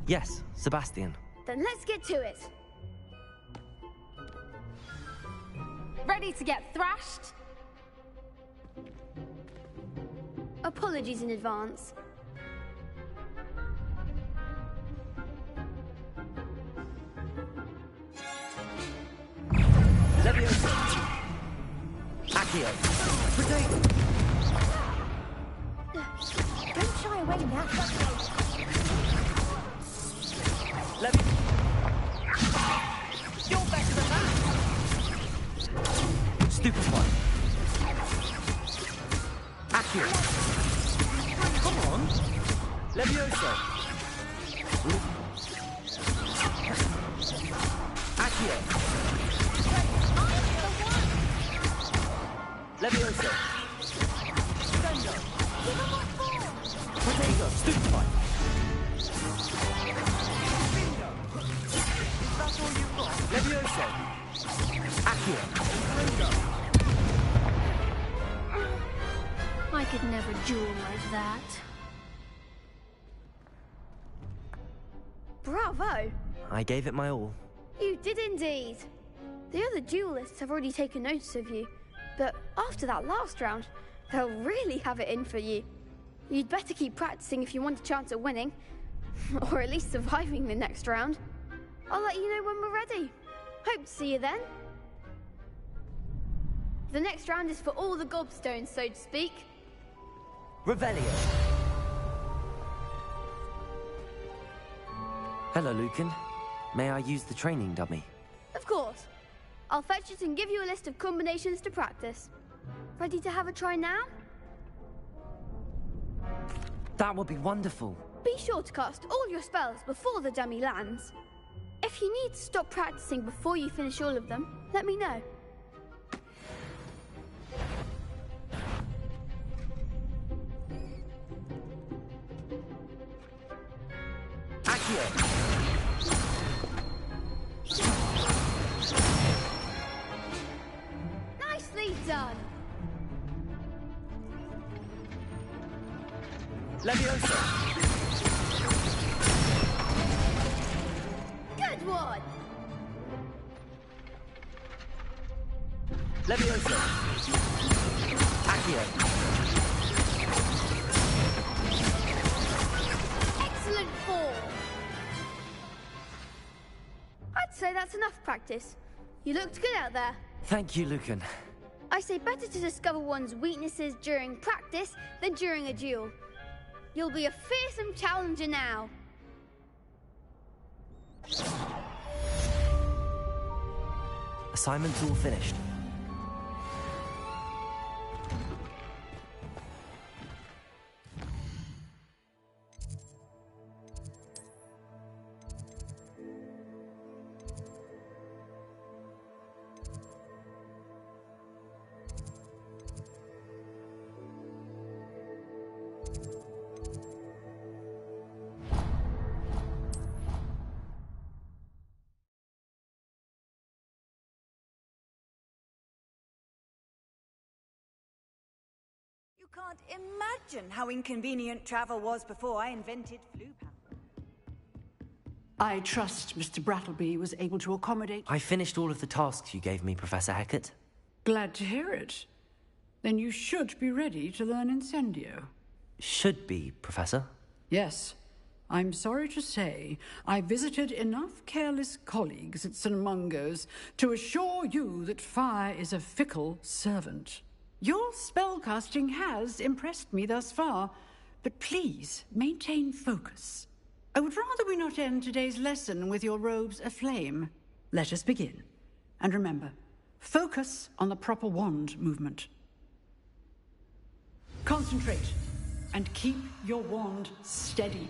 Yes, Sebastian. Then let's get to it. Ready to get thrashed? Apologies in advance. Levioso. Accio. Potato. Don't shy away now. You're better than that. Stupefy. Accio. Come on. Levioso. Accio. Levioso. Potato. Stupefy. Levioso. Accio. I could never duel like that. Bravo! I gave it my all. You did indeed. The other duelists have already taken notice of you, but after that last round, they'll really have it in for you. You'd better keep practicing if you want a chance at winning, or at least surviving the next round. I'll let you know when we're ready. Hope to see you then. The next round is for all the gobstones, so to speak. Revelio. Hello, Lucan. May I use the training dummy? Of course. I'll fetch it and give you a list of combinations to practice. Ready to have a try now? That would be wonderful. Be sure to cast all your spells before the dummy lands. If you need to stop practicing before you finish all of them, let me know. Accio! Nicely done! Leviosa! Good one! Leviosa! Accio! Excellent form! I'd say that's enough practice. You looked good out there. Thank you, Lucan. I say better to discover one's weaknesses during practice than during a duel. You'll be a fearsome challenger now. Assignment's all finished. You can't imagine how inconvenient travel was before I invented flu power. I trust Mr. Brattleby was able to accommodate... I finished all of the tasks you gave me, Professor Hecat. Glad to hear it. Then you should be ready to learn Incendio. Should be, Professor. Yes. I'm sorry to say, I visited enough careless colleagues at St. Mungo's to assure you that fire is a fickle servant. Your spellcasting has impressed me thus far, but please maintain focus. I would rather we not end today's lesson with your robes aflame. Let us begin. And remember, focus on the proper wand movement. Concentrate and keep your wand steady.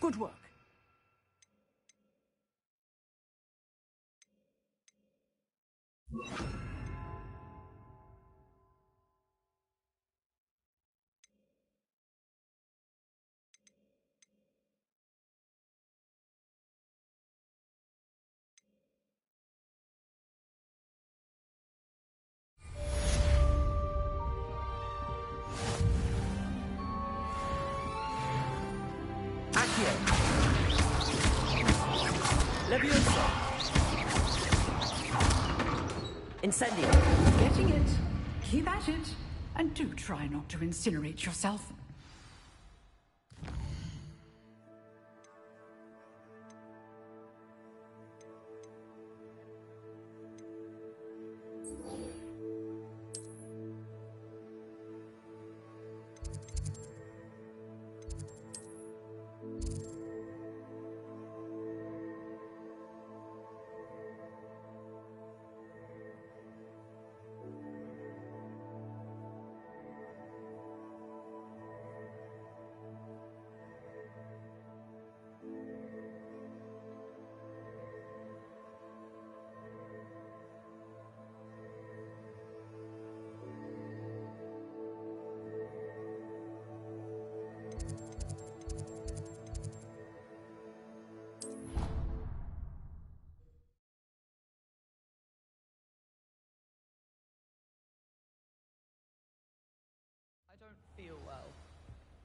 Good work. Leviosa! Incendio! Getting it. Keep at it. And do try not to incinerate yourself.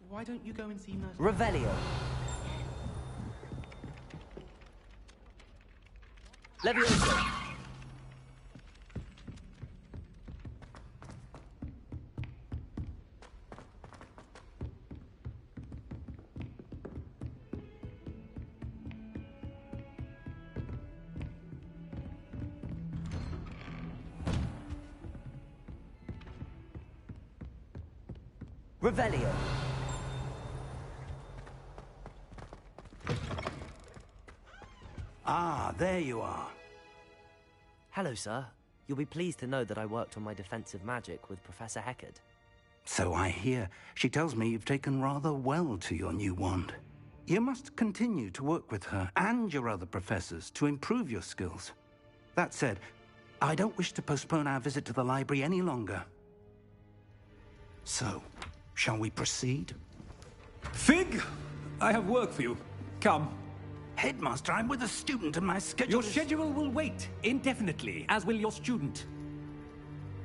Why don't you go and see Nurse... Revelio. Levioso. Revelio. Ah, there you are. Hello, sir. You'll be pleased to know that I worked on my defensive magic with Professor Heckard. So I hear. She tells me you've taken rather well to your new wand. You must continue to work with her and your other professors to improve your skills. That said, I don't wish to postpone our visit to the library any longer. So, shall we proceed? Fig! I have work for you. Come. Headmaster, I'm with a student and my schedule Your schedule will wait indefinitely, as will your student.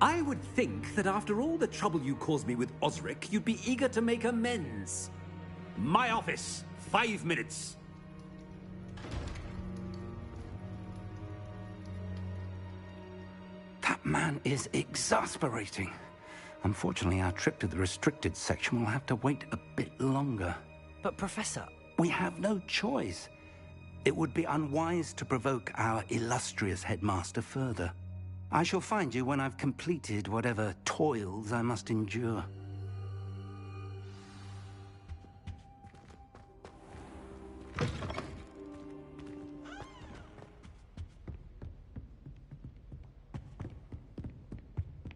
I would think that after all the trouble you caused me with Osric, you'd be eager to make amends. My office, 5 minutes. That man is exasperating. Unfortunately, our trip to the restricted section will have to wait a bit longer. But, Professor... We have no choice. It would be unwise to provoke our illustrious headmaster further. I shall find you when I've completed whatever toils I must endure.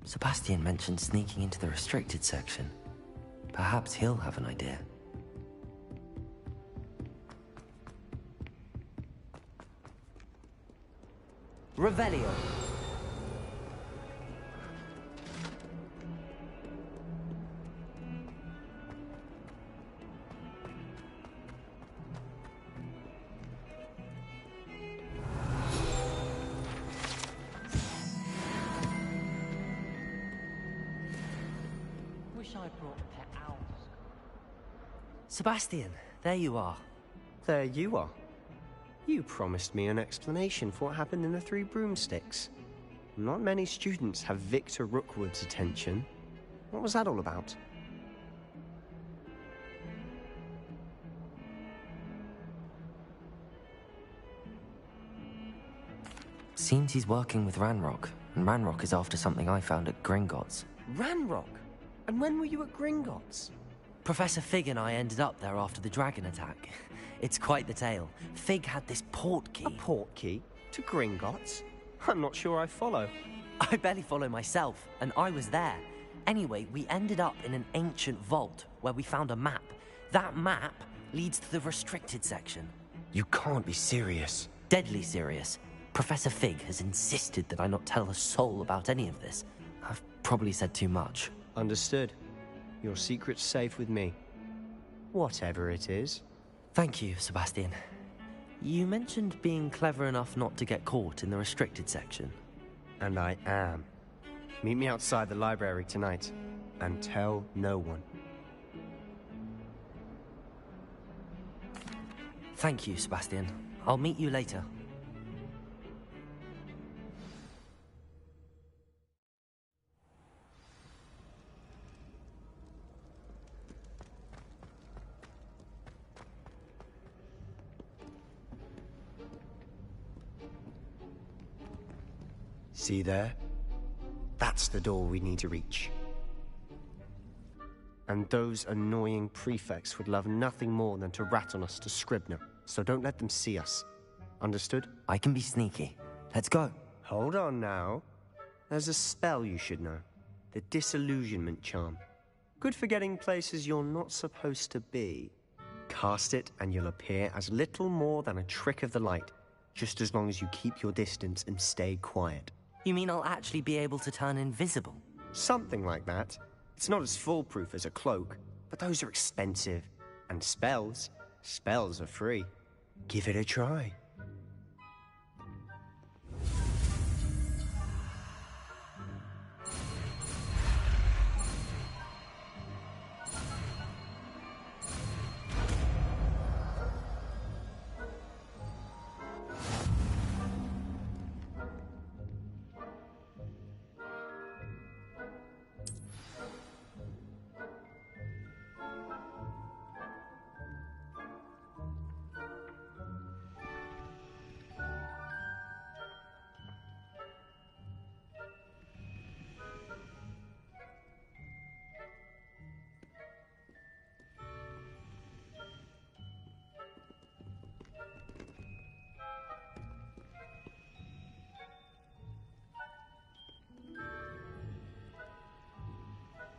Sebastian mentioned sneaking into the restricted section. Perhaps he'll have an idea. Revelio. Wish I brought pet owls. Sebastian, there you are. There you are. You promised me an explanation for what happened in the Three Broomsticks. Not many students have Victor Rookwood's attention. What was that all about? Seems he's working with Ranrock, and Ranrock is after something I found at Gringotts. Ranrock? And when were you at Gringotts? Professor Fig and I ended up there after the dragon attack. It's quite the tale. Fig had this port key. A port key? To Gringotts? I'm not sure I follow. I barely follow myself, and I was there. Anyway, we ended up in an ancient vault where we found a map. That map leads to the restricted section. You can't be serious. Deadly serious. Professor Fig has insisted that I not tell a soul about any of this. I've probably said too much. Understood. Your secret's safe with me. Whatever it is. Thank you, Sebastian. You mentioned being clever enough not to get caught in the restricted section. And I am. Meet me outside the library tonight, and tell no one. Thank you, Sebastian. I'll meet you later. See there? That's the door we need to reach. And those annoying prefects would love nothing more than to rat on us to Scribner, so don't let them see us. Understood? I can be sneaky. Let's go. Hold on now. There's a spell you should know. The Disillusionment Charm. Good for getting places you're not supposed to be. Cast it and you'll appear as little more than a trick of the light, just as long as you keep your distance and stay quiet. You mean I'll actually be able to turn invisible? Something like that. It's not as foolproof as a cloak, but those are expensive. And spells are free. Give it a try.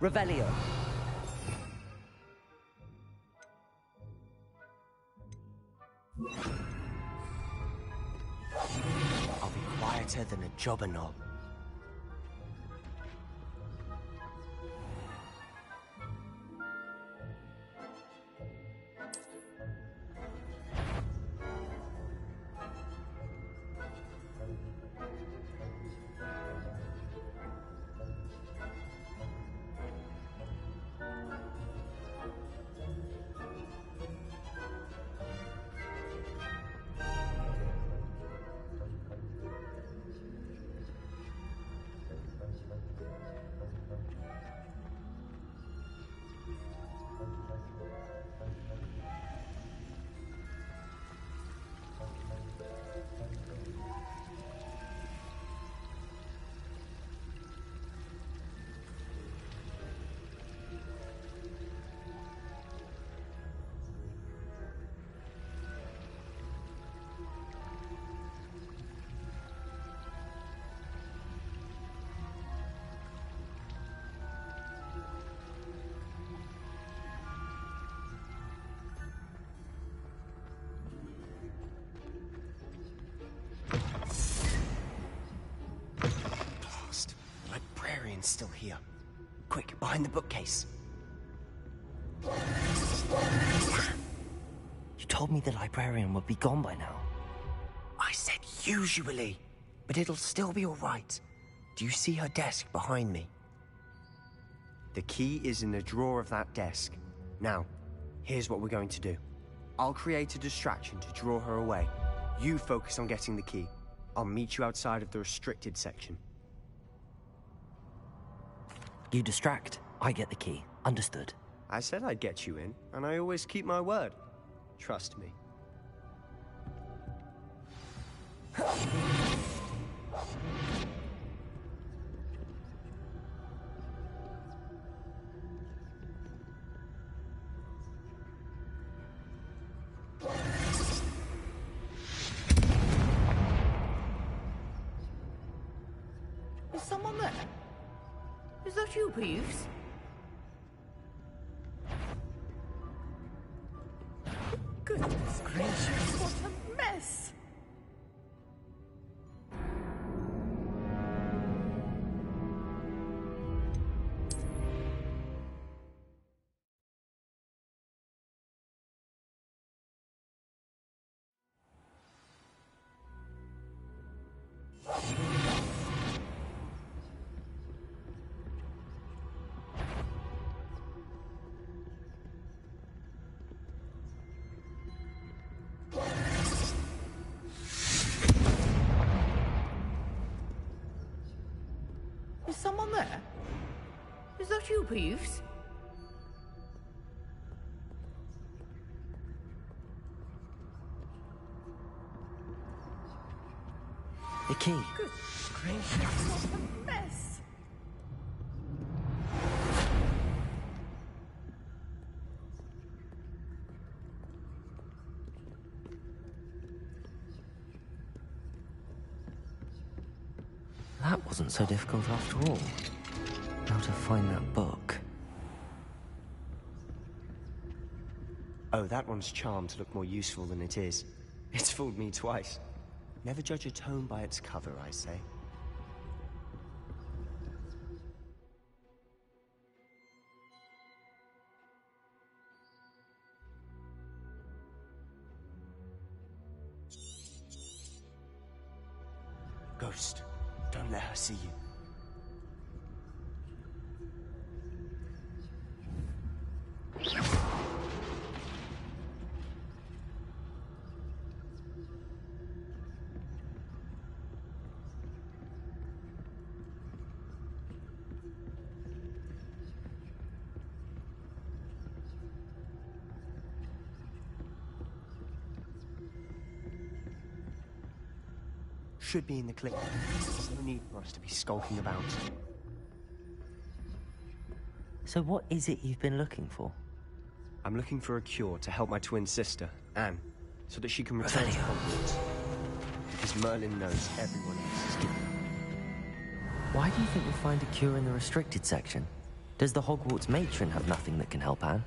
Revelio. I'll be quieter than a jobber knob. Librarian's still here. Quick, behind the bookcase. You told me the librarian would be gone by now. I said usually, but it'll still be all right. Do you see her desk behind me? The key is in the drawer of that desk. Now, here's what we're going to do. I'll create a distraction to draw her away. You focus on getting the key. I'll meet you outside of the restricted section. You distract, I get the key. Understood. I said I'd get you in, and I always keep my word. Trust me. Is someone there? Is that you, Peeves? Goodness gracious, what a mess! Is someone there? Is that you, Peeves? The key. Goodness gracious, what a mess! That wasn't so difficult after all. Now to find that book. Oh, that one's charmed to look more useful than it is. It's fooled me twice. Never judge a tome by its cover, I say. Ghost, don't let her see you. Should be in the clip. There's no need for us to be skulking about. So what is it you've been looking for? I'm looking for a cure to help my twin sister, Anne, so that she can return to Hogwarts. Because Merlin knows everyone else is guilty. Why do you think we'll find a cure in the restricted section? Does the Hogwarts matron have nothing that can help Anne?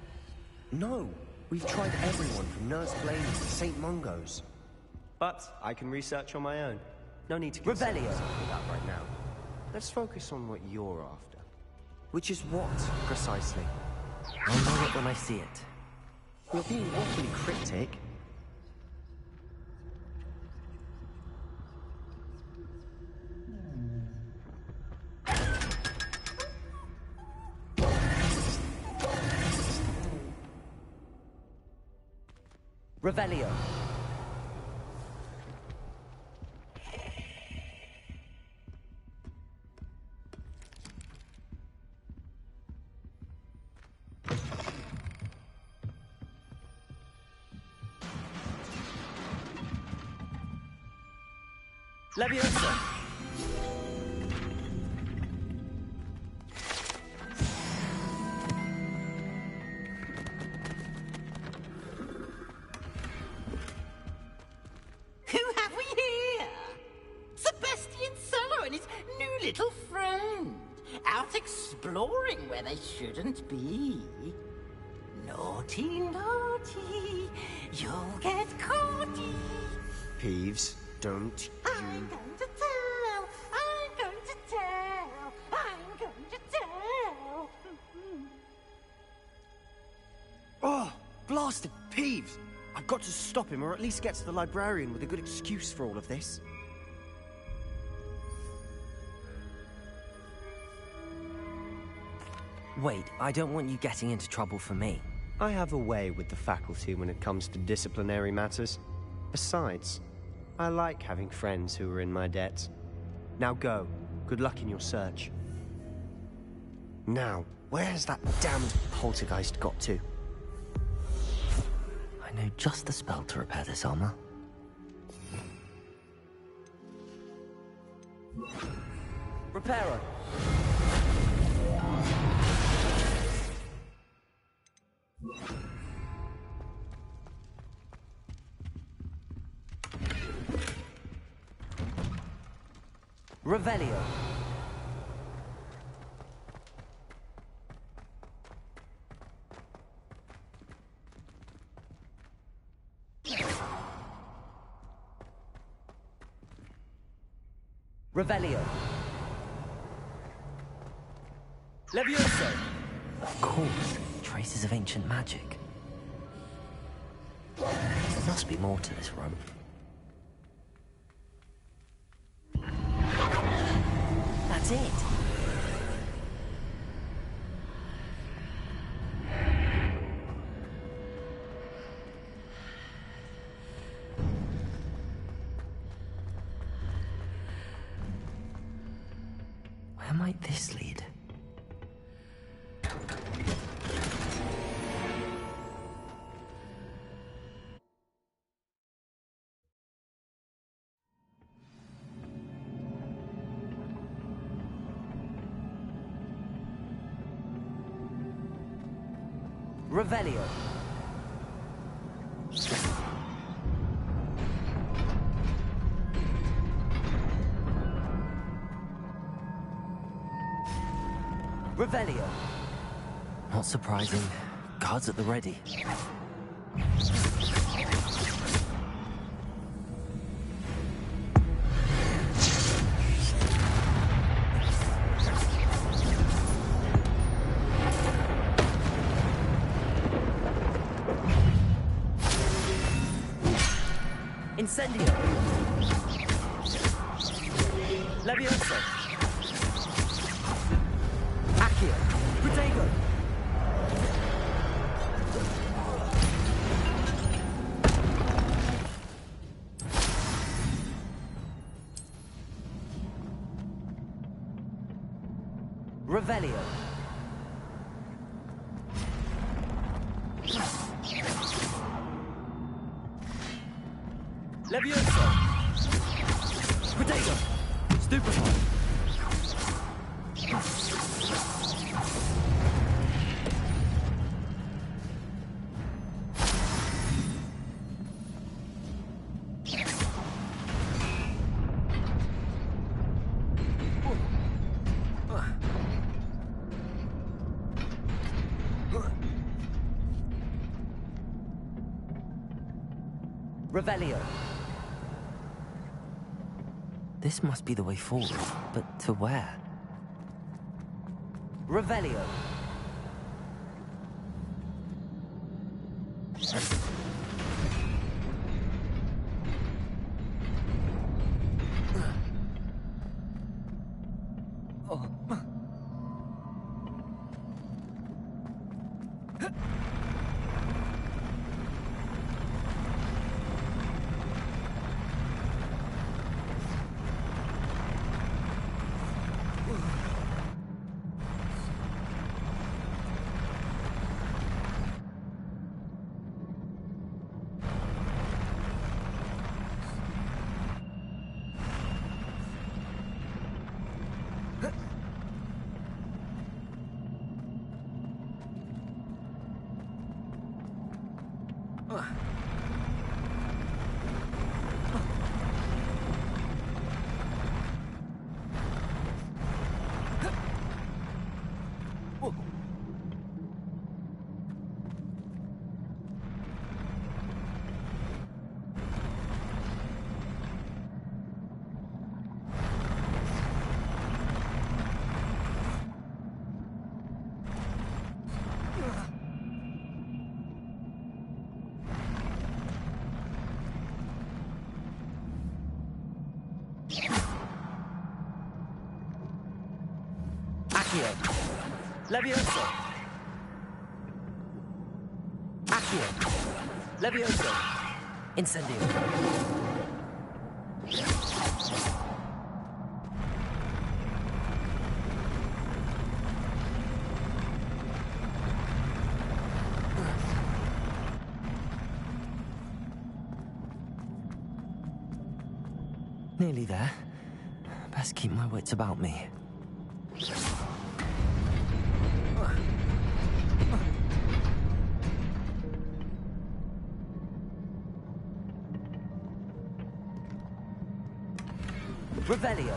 No. We've tried everyone from Nurse Blaine to St. Mungo's. But I can research on my own. No need to concern yourself with that right now. Let's focus on what you're after. Which is what, precisely? I'll know it when I see it. You're being awfully cryptic. Revelio. Leviosa! Who have we here? Sebastian Solo and his new little friend. Out exploring where they shouldn't be. Naughty, naughty, you'll get caughty. Peeves, don't I'm going to tell, I'm going to tell, I'm going to tell. Oh, blasted Peeves! I've got to stop him, or at least get to the librarian with a good excuse for all of this. Wait, I don't want you getting into trouble for me. I have a way with the faculty when it comes to disciplinary matters. Besides, I like having friends who are in my debt. Now go. Good luck in your search. Now, where has that damned poltergeist got to? I know just the spell to repair this armor. Reparo. Revelio. Revelio. Levioso! Of course, traces of ancient magic. There must be more to this room. That's it. Where might this lead? Revelio. Revelio. Not surprising. Guards at the ready. Incendio! Levioso! Accio! Protego! Revelio! Levioso! Protego! Stupefy! Revelio. This must be the way forward, but to where? Revelio. Levioso. Accio. Levioso. Incendio. Nearly there. Best keep my wits about me. Revelio.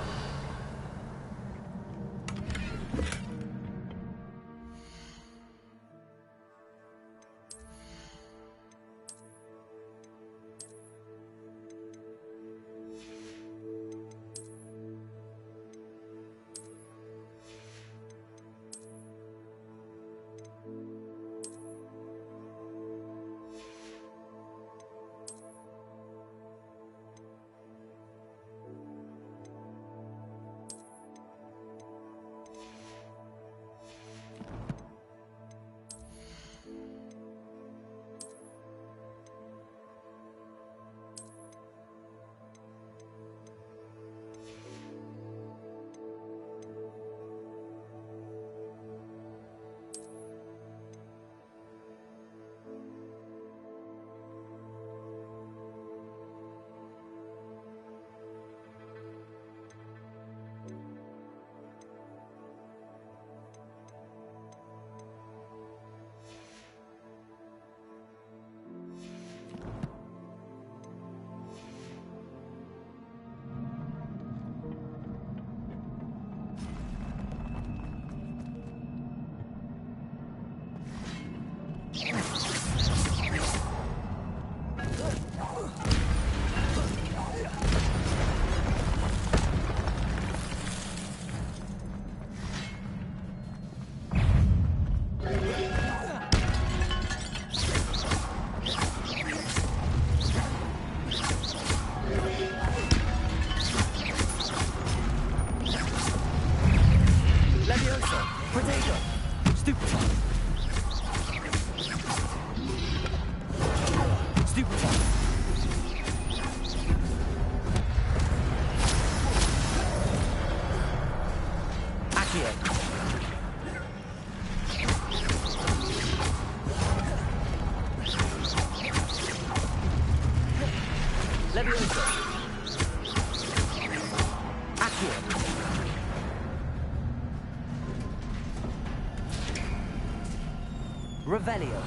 Revelio.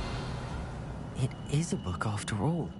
It is a book after all.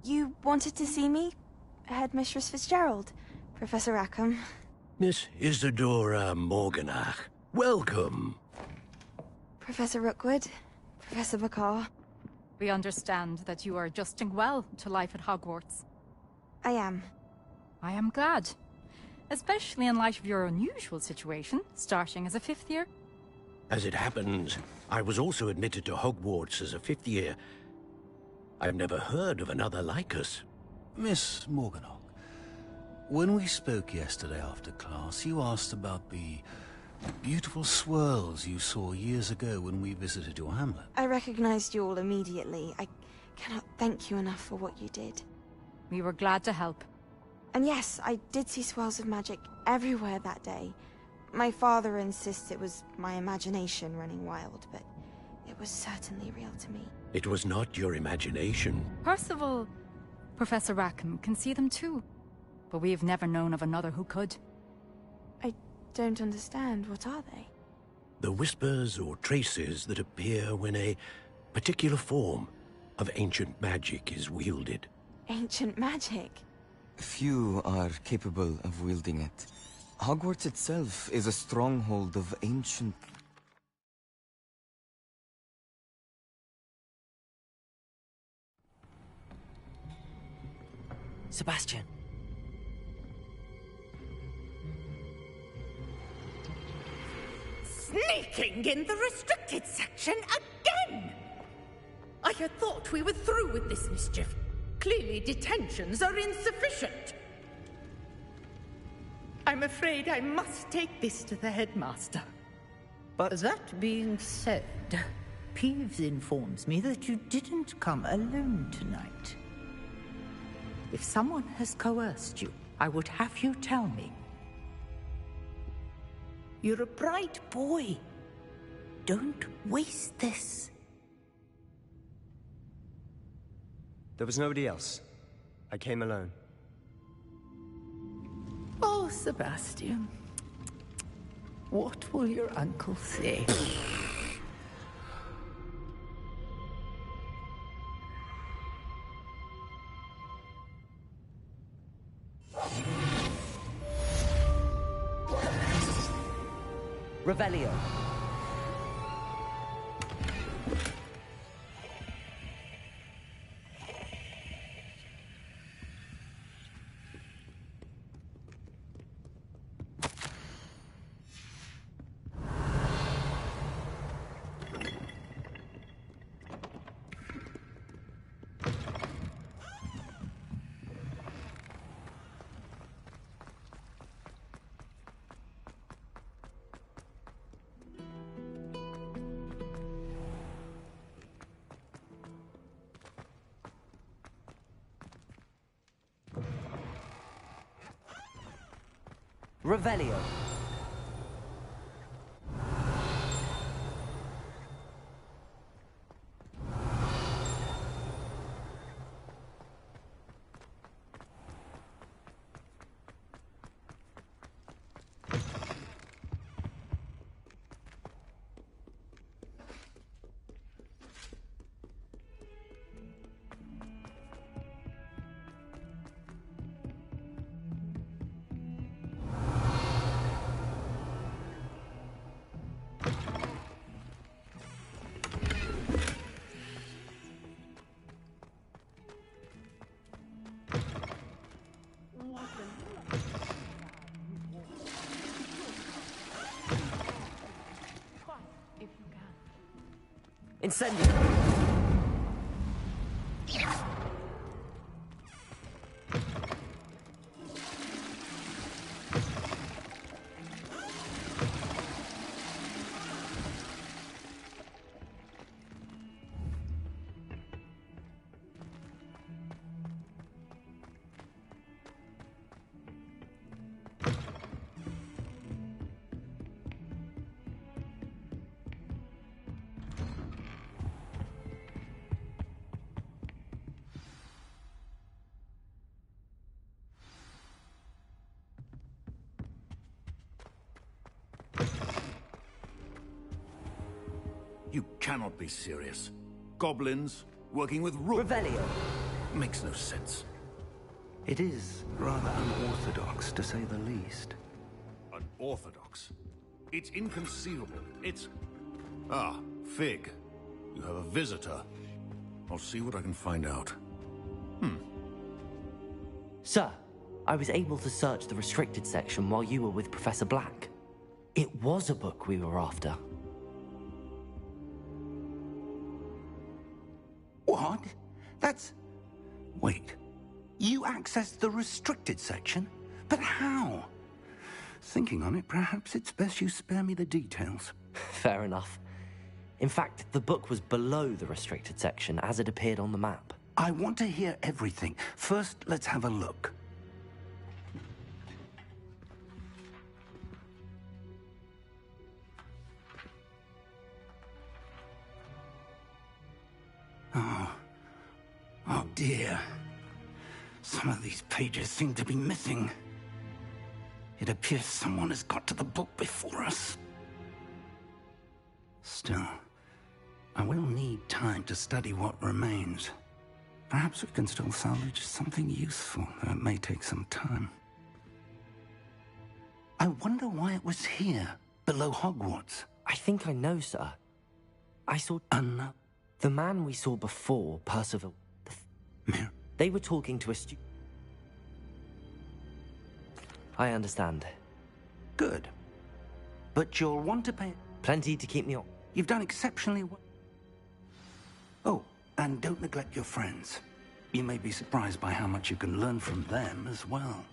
You wanted to see me? Headmistress Fitzgerald, Professor Rackham. Miss Isadora Morganach, welcome. Professor Rookwood, Professor McCaw. We understand that you are adjusting well to life at Hogwarts. I am. I am glad. Especially in light of your unusual situation, starting as a 5th year. As it happens, I was also admitted to Hogwarts as a 5th year. I've never heard of another like us. Miss Morganach, when we spoke yesterday after class, you asked about the beautiful swirls you saw years ago when we visited your hamlet. I recognized you all immediately. I cannot thank you enough for what you did. We were glad to help. And yes, I did see swirls of magic everywhere that day. My father insists it was my imagination running wild, but it was certainly real to me. It was not your imagination. Percival, Professor Rackham can see them too. But we have never known of another who could. I don't understand. What are they? The whispers or traces that appear when a particular form of ancient magic is wielded. Ancient magic? Few are capable of wielding it. Hogwarts itself is a stronghold of ancient... Sebastian. Sneaking in the restricted section again! I had thought we were through with this mischief. Clearly detentions are insufficient. I'm afraid I must take this to the headmaster. But that being said, Peeves informs me that you didn't come alone tonight. If someone has coerced you, I would have you tell me. You're a bright boy. Don't waste this. There was nobody else. I came alone. Oh, Sebastian. What will your uncle say? Revelio. Revelio. Incendio. You cannot be serious. Goblins working with Rook. Revelio. Makes no sense. It is rather unorthodox, to say the least. Unorthodox? It's inconceivable. It's... Ah, Fig. You have a visitor. I'll see what I can find out. Sir, I was able to search the restricted section while you were with Professor Black. It was a book we were after. What? That's... Wait. You accessed the restricted section? But how? Thinking on it, perhaps it's best you spare me the details. Fair enough. In fact, the book was below the restricted section as it appeared on the map. I want to hear everything. First, let's have a look. Oh dear. Some of these pages seem to be missing. It appears someone has got to the book before us. Still, I will need time to study what remains. Perhaps we can still salvage something useful, though it may take some time. I wonder why it was here, below Hogwarts. I think I know, sir. I saw... The man we saw before, Percival... They were talking to a student. I understand. Good. But you'll want to pay... Plenty to keep me on. You've done exceptionally well. Oh, and don't neglect your friends. You may be surprised by how much you can learn from them as well.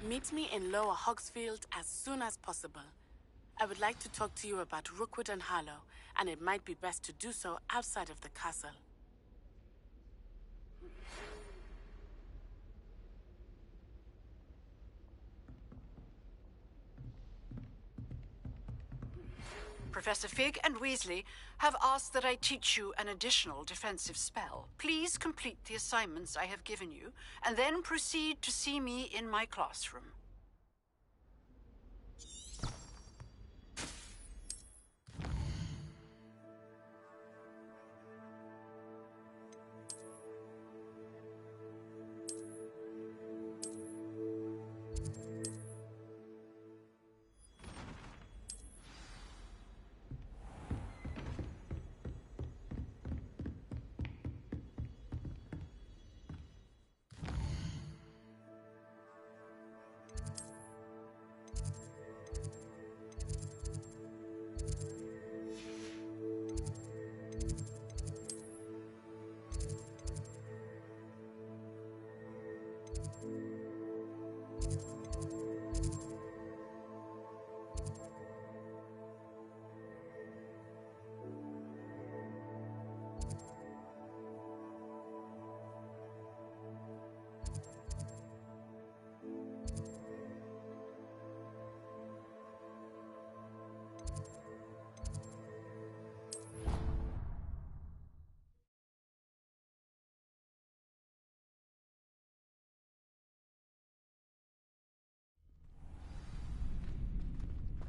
Meet me in Lower Hogsfield as soon as possible. I would like to talk to you about Rookwood and Harlow, and it might be best to do so outside of the castle. Professor Fig and Weasley have asked that I teach you an additional defensive spell. Please complete the assignments I have given you, and then proceed to see me in my classroom.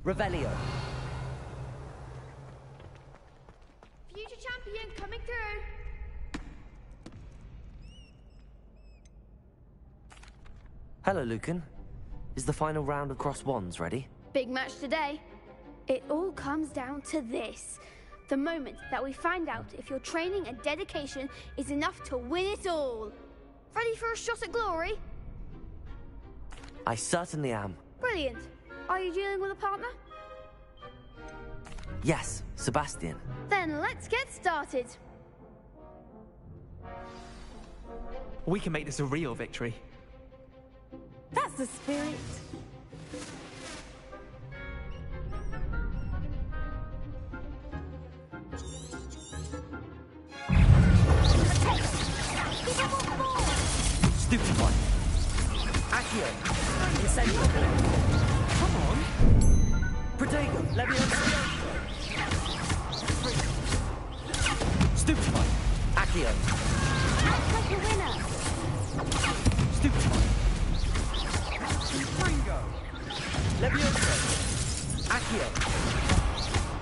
Revelio. Future champion coming through. Hello, Lucan. Is the final round of Cross Wands ready? Big match today. It all comes down to this. The moment that we find out if your training and dedication is enough to win it all. Ready for a shot at glory? I certainly am. Brilliant. Are you dealing with a partner? Yes, Sebastian. Then let's get started. We can make this a real victory. That's the spirit. Stupid one. Accio. Incendio. Come on. Protego. Leviosa. Stupid one. Accio. Act like a winner. Stupid one. Ringo. Leviosa. Accio.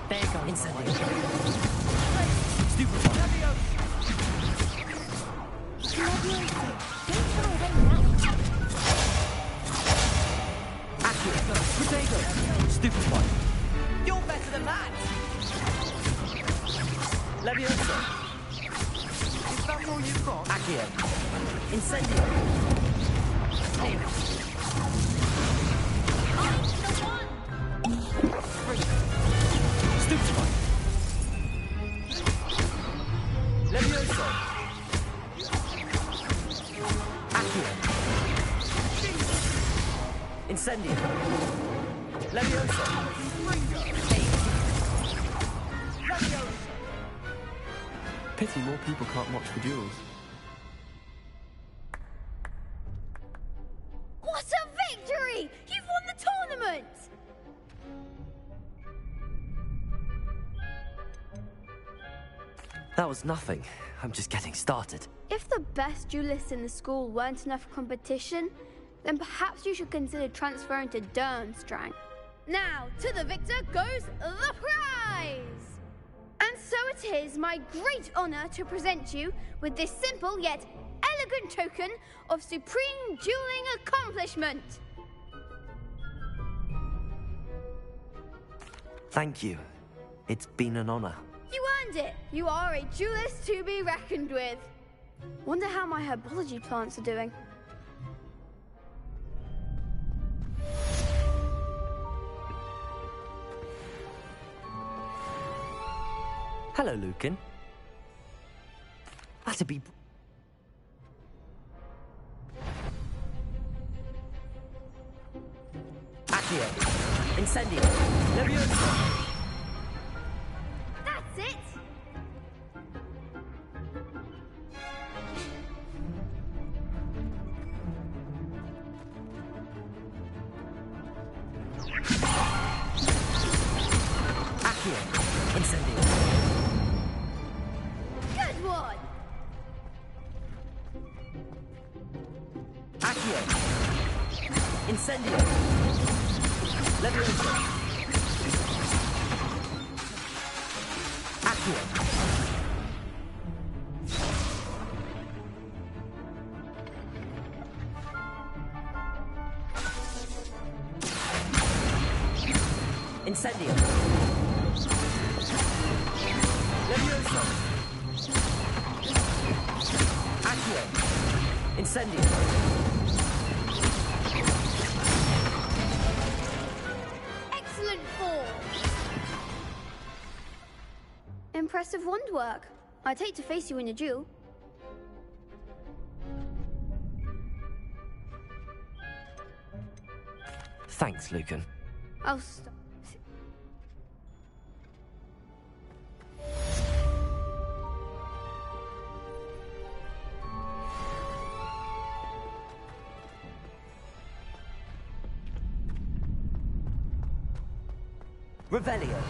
There you go. Incendio. Stupid one. Protego. Stupid one. You're better than that. Leviosa. Is that all you've got? Accio. Incendio. Stupid one. Leviosa. Accio. Incendio. Leviosa. Pity more people can't watch the duels. What a victory! You've won the tournament! That was nothing. I'm just getting started. If the best duelists in the school weren't enough for competition, then perhaps you should consider transferring to Durmstrang. Now, to the victor goes the prize! And so it is my great honor to present you with this simple yet elegant token of supreme dueling accomplishment. Thank you. It's been an honor. You earned it. You are a duelist to be reckoned with. Wonder how my herbology plants are doing. Hello, Lucan. That'd be... Accio. Incendio. Leviosa. That's it! Accio. Incendio. Good one! Accio. Incendio. Leviosa. Accio. Incendio. Leviosa. Accio. Incendio. Excellent form! Impressive wand work. I'd hate to face you in a duel. Thanks, Lucan. I'll stop. Revelio.